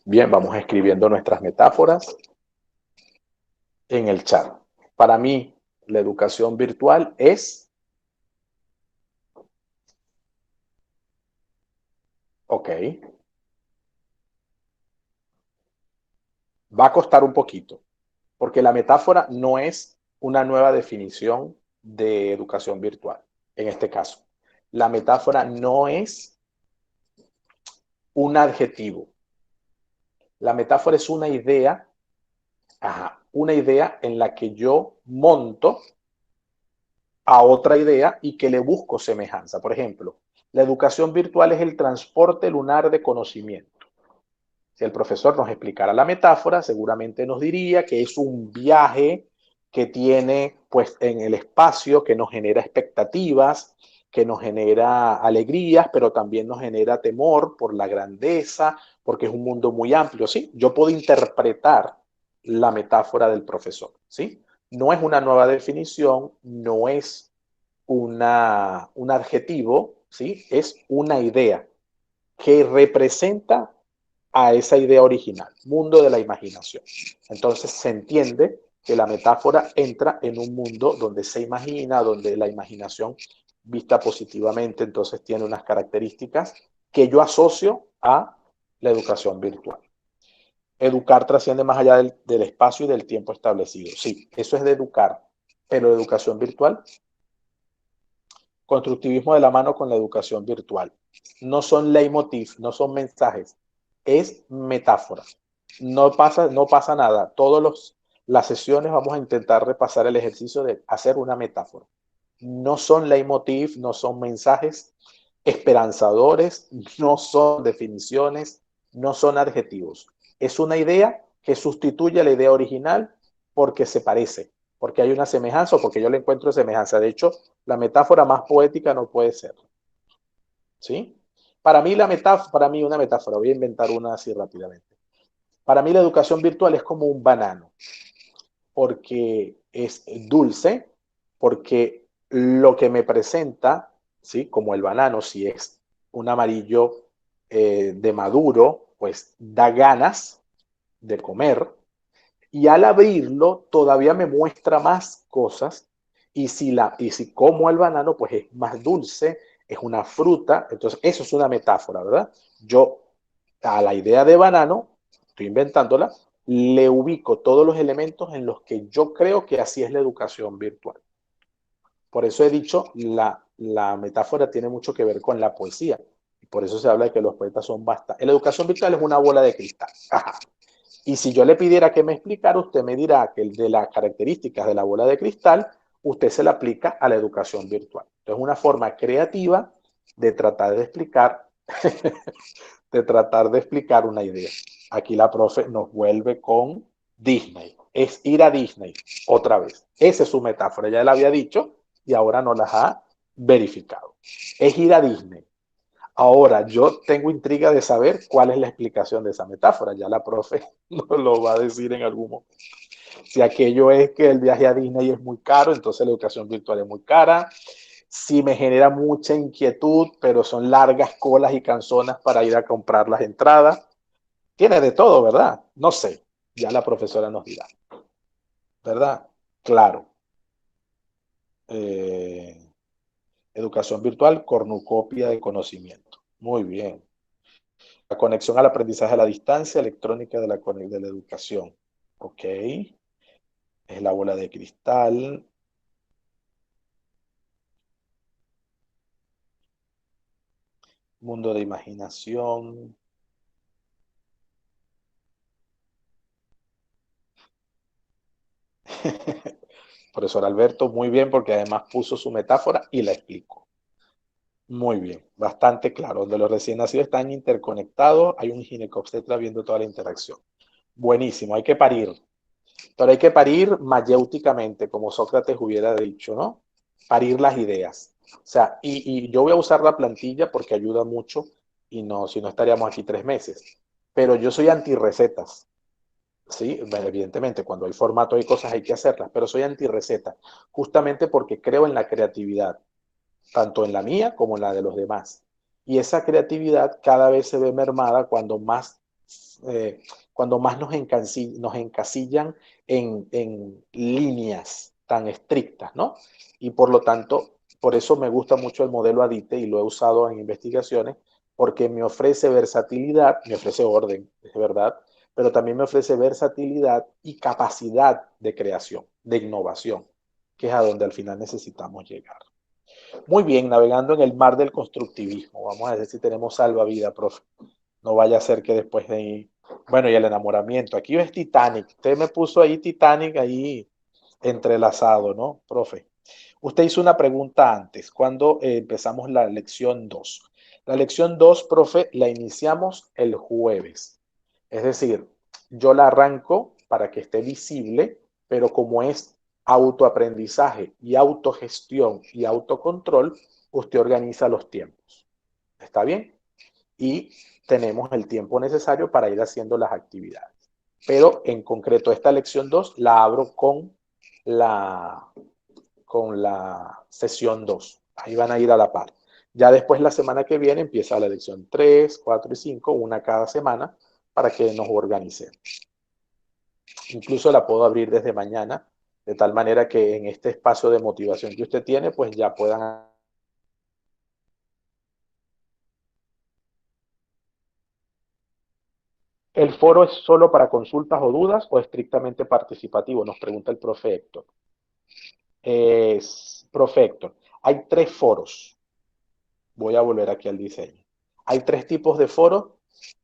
Bien, vamos escribiendo nuestras metáforas en el chat. Para mí, la educación virtual es, ok, va a costar un poquito, porque la metáfora no es una nueva definición de educación virtual, en este caso. La metáfora no es un adjetivo. La metáfora es una idea en la que yo monto a otra idea y que le busco semejanza. Por ejemplo, la educación virtual es el transporte lunar de conocimiento. Si el profesor nos explicara la metáfora, seguramente nos diría que es un viaje que tiene pues en el espacio, que nos genera expectativas, que nos genera alegrías, pero también nos genera temor por la grandeza, porque es un mundo muy amplio, ¿sí? Yo puedo interpretar la metáfora del profesor, ¿sí? No es una nueva definición, no es un adjetivo, ¿sí? Es una idea que representa a esa idea original, mundo de la imaginación. Entonces se entiende que la metáfora entra en un mundo donde se imagina, donde la imaginación vista positivamente, entonces tiene unas características que yo asocio a la educación virtual. Educar trasciende más allá del espacio y del tiempo establecido. Sí, eso es de educar, pero la educación virtual, constructivismo de la mano con la educación virtual. No son leitmotiv, no son mensajes, es metáfora. No pasa nada. Las sesiones vamos a intentar repasar el ejercicio de hacer una metáfora. No son leitmotiv, no son mensajes esperanzadores, no son definiciones, no son adjetivos. Es una idea que sustituye a la idea original porque se parece, porque hay una semejanza o porque yo le encuentro semejanza. De hecho, la metáfora más poética no puede ser. ¿Sí? Para mí una metáfora, voy a inventar una así rápidamente. Para mí la educación virtual es como un banano, porque es dulce, porque lo que me presenta, ¿sí? Como el banano, si es un amarillo de maduro, pues da ganas de comer, y al abrirlo todavía me muestra más cosas, y si como el banano, pues es más dulce, es una fruta, entonces eso es una metáfora, ¿verdad? Yo a la idea de banano, estoy inventándola, le ubico todos los elementos en los que yo creo que así es la educación virtual. Por eso he dicho, la metáfora tiene mucho que ver con la poesía. Por eso se habla de que los poetas son bastante. La educación virtual es una bola de cristal. Ajá. Y si yo le pidiera que me explicara, usted me dirá que de las características de la bola de cristal, usted se la aplica a la educación virtual. Entonces, una forma creativa de tratar de explicar, de tratar de explicar una idea. Aquí la profe nos vuelve con Disney. Es ir a Disney otra vez. Esa es su metáfora. Ya la había dicho y ahora nos las ha verificado. Es ir a Disney. Ahora, yo tengo intriga de saber cuál es la explicación de esa metáfora. Ya la profe nos lo va a decir en algún momento. Si aquello es que el viaje a Disney es muy caro, entonces la educación virtual es muy cara. Si me genera mucha inquietud, pero son largas colas y canzonas para ir a comprar las entradas. Tiene de todo, ¿verdad? No sé. Ya la profesora nos dirá. ¿Verdad? Claro. Eh, educación virtual, cornucopia de conocimiento. Muy bien. La conexión al aprendizaje a la distancia, electrónica de la educación. Ok. Es la bola de cristal. Mundo de imaginación. Profesor Alberto, muy bien, porque además puso su metáfora y la explicó. Muy bien, bastante claro. Donde los recién nacidos están interconectados, hay un ginecobstetra viendo toda la interacción. Buenísimo, hay que parir. Pero hay que parir mayéuticamente, como Sócrates hubiera dicho, ¿no? Parir las ideas. O sea, y yo voy a usar la plantilla porque ayuda mucho y no, si no estaríamos aquí 3 meses. Pero yo soy anti-recetas, ¿sí? Bueno, evidentemente, cuando hay formato, hay cosas, hay que hacerlas, pero soy anti-receta, justamente porque creo en la creatividad, tanto en la mía como en la de los demás. Y esa creatividad cada vez se ve mermada cuando más eh, cuando más nos encasillan en líneas tan estrictas, ¿no? Y por lo tanto, por eso me gusta mucho el modelo ADITE y lo he usado en investigaciones, porque me ofrece versatilidad, me ofrece orden, es verdad, pero también me ofrece versatilidad y capacidad de creación, de innovación, que es a donde al final necesitamos llegar. Muy bien, navegando en el mar del constructivismo. Vamos a ver si tenemos salvavidas, profe. No vaya a ser que después de ahí... Bueno, y el enamoramiento. Aquí es Titanic. Usted me puso ahí Titanic, ahí entrelazado, ¿no, profe? Usted hizo una pregunta antes, cuando empezamos la lección 2. La lección 2, profe, la iniciamos el jueves. Es decir, yo la arranco para que esté visible, pero como es autoaprendizaje y autogestión y autocontrol, usted organiza los tiempos. ¿Está bien? Y tenemos el tiempo necesario para ir haciendo las actividades. Pero en concreto esta lección 2 la abro la, con la sesión 2. Ahí van a ir a la par. Ya después la semana que viene empieza la lección 3, 4 y 5, una cada semana, para que nos organicemos. Incluso la puedo abrir desde mañana, de tal manera que en este espacio de motivación que usted tiene, pues ya puedan... ¿El foro es solo para consultas o dudas o estrictamente participativo? Nos pregunta el profe Héctor. Profe Héctor, hay tres foros. Voy a volver aquí al diseño. Hay tres tipos de foros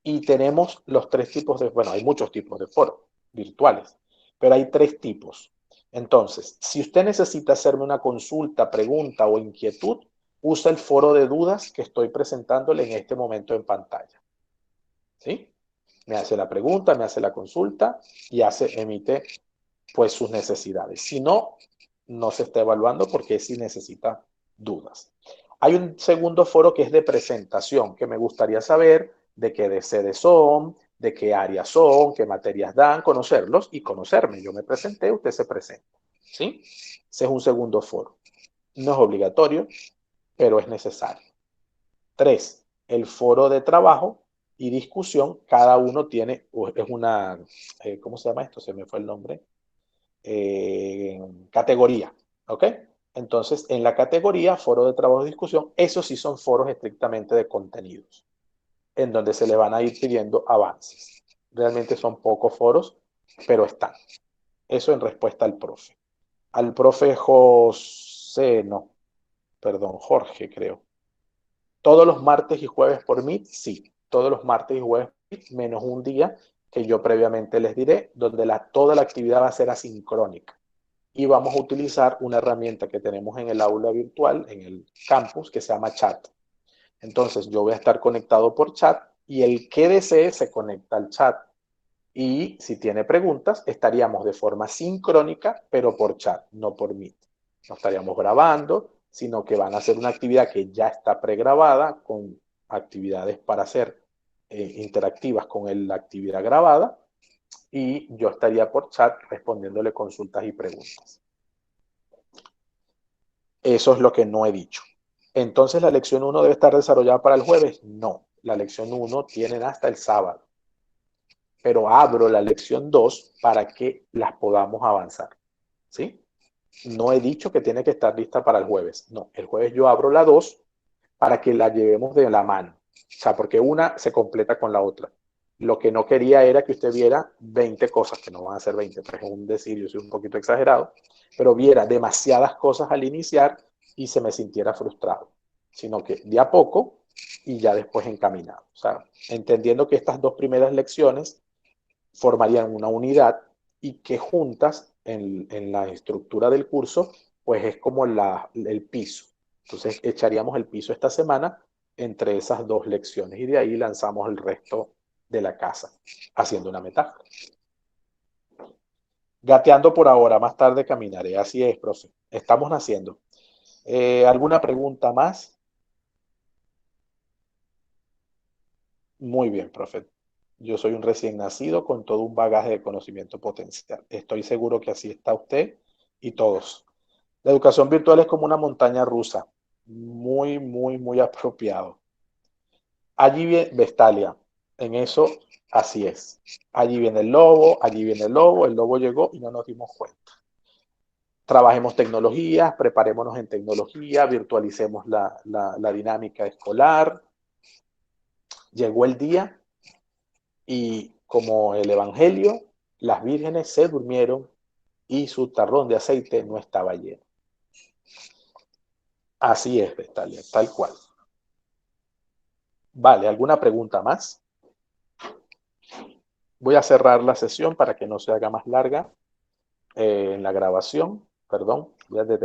y tenemos los tres tipos de... Bueno, hay muchos tipos de foros virtuales, pero hay tres tipos. Entonces, si usted necesita hacerme una consulta, pregunta o inquietud, usa el foro de dudas que estoy presentándole en este momento en pantalla. ¿Sí? Me hace la pregunta, me hace la consulta y emite pues sus necesidades. Si no, no se está evaluando porque sí necesita dudas. Hay un segundo foro que es de presentación, que me gustaría saber de qué sedes son, de qué áreas son, qué materias dan, conocerlos y conocerme. Yo me presenté, usted se presenta. ¿Sí? Ese es un segundo foro. No es obligatorio, pero es necesario. 3. El foro de trabajo y discusión. Cada uno tiene, es una, ¿cómo se llama esto? Se me fue el nombre. Categoría, ¿ok? Entonces, en la categoría, foro de trabajo y discusión, esos sí son foros estrictamente de contenidos, en donde se le van a ir pidiendo avances. Realmente son pocos foros, pero están. Eso en respuesta al profe. Al profe José, no, perdón, Jorge, creo. Todos los martes y jueves por Meet, sí. Todos los martes y jueves por Meet, menos un día que yo previamente les diré, donde toda la actividad va a ser asincrónica. Y vamos a utilizar una herramienta que tenemos en el aula virtual, en el campus, que se llama chat. Entonces yo voy a estar conectado por chat y el que desee se conecta al chat. Y si tiene preguntas, estaríamos de forma sincrónica, pero por chat, no por Meet. No estaríamos grabando, sino que van a hacer una actividad que ya está pregrabada con actividades para hacer interactivas con la actividad grabada y yo estaría por chat respondiéndole consultas y preguntas. Eso es lo que no he dicho. Entonces, ¿la lección 1 debe estar desarrollada para el jueves? No, la lección 1 tienen hasta el sábado. Pero abro la lección 2 para que las podamos avanzar. ¿Sí? No he dicho que tiene que estar lista para el jueves. No, el jueves yo abro la 2 para que la llevemos de la mano. O sea, porque una se completa con la otra. Lo que no quería era que usted viera 20 cosas, que no van a ser 20, pues es un decir, yo soy un poquito exagerado, pero viera demasiadas cosas al iniciar y se me sintiera frustrado, sino que de a poco y ya después encaminado. O sea, entendiendo que estas dos primeras lecciones formarían una unidad y que juntas en la estructura del curso, pues es como el piso. Entonces echaríamos el piso esta semana entre esas dos lecciones y de ahí lanzamos el resto de la casa, haciendo una metáfora. Gateando por ahora, más tarde caminaré. Así es, profe. Estamos naciendo. ¿Alguna pregunta más? Muy bien, profe. Yo soy un recién nacido con todo un bagaje de conocimiento potencial. Estoy seguro que así está usted y todos. La educación virtual es como una montaña rusa. Muy, muy, muy apropiado. Allí viene Vestalia. En eso, así es. Allí viene el lobo llegó y no nos dimos cuenta. Trabajemos tecnologías, preparémonos en tecnología, virtualicemos la dinámica escolar. Llegó el día y como el Evangelio, las vírgenes se durmieron y su tarrón de aceite no estaba lleno. Así es, Vestalia, tal cual. Vale, ¿alguna pregunta más? Voy a cerrar la sesión para que no se haga más larga en la grabación. Perdón, voy a detener.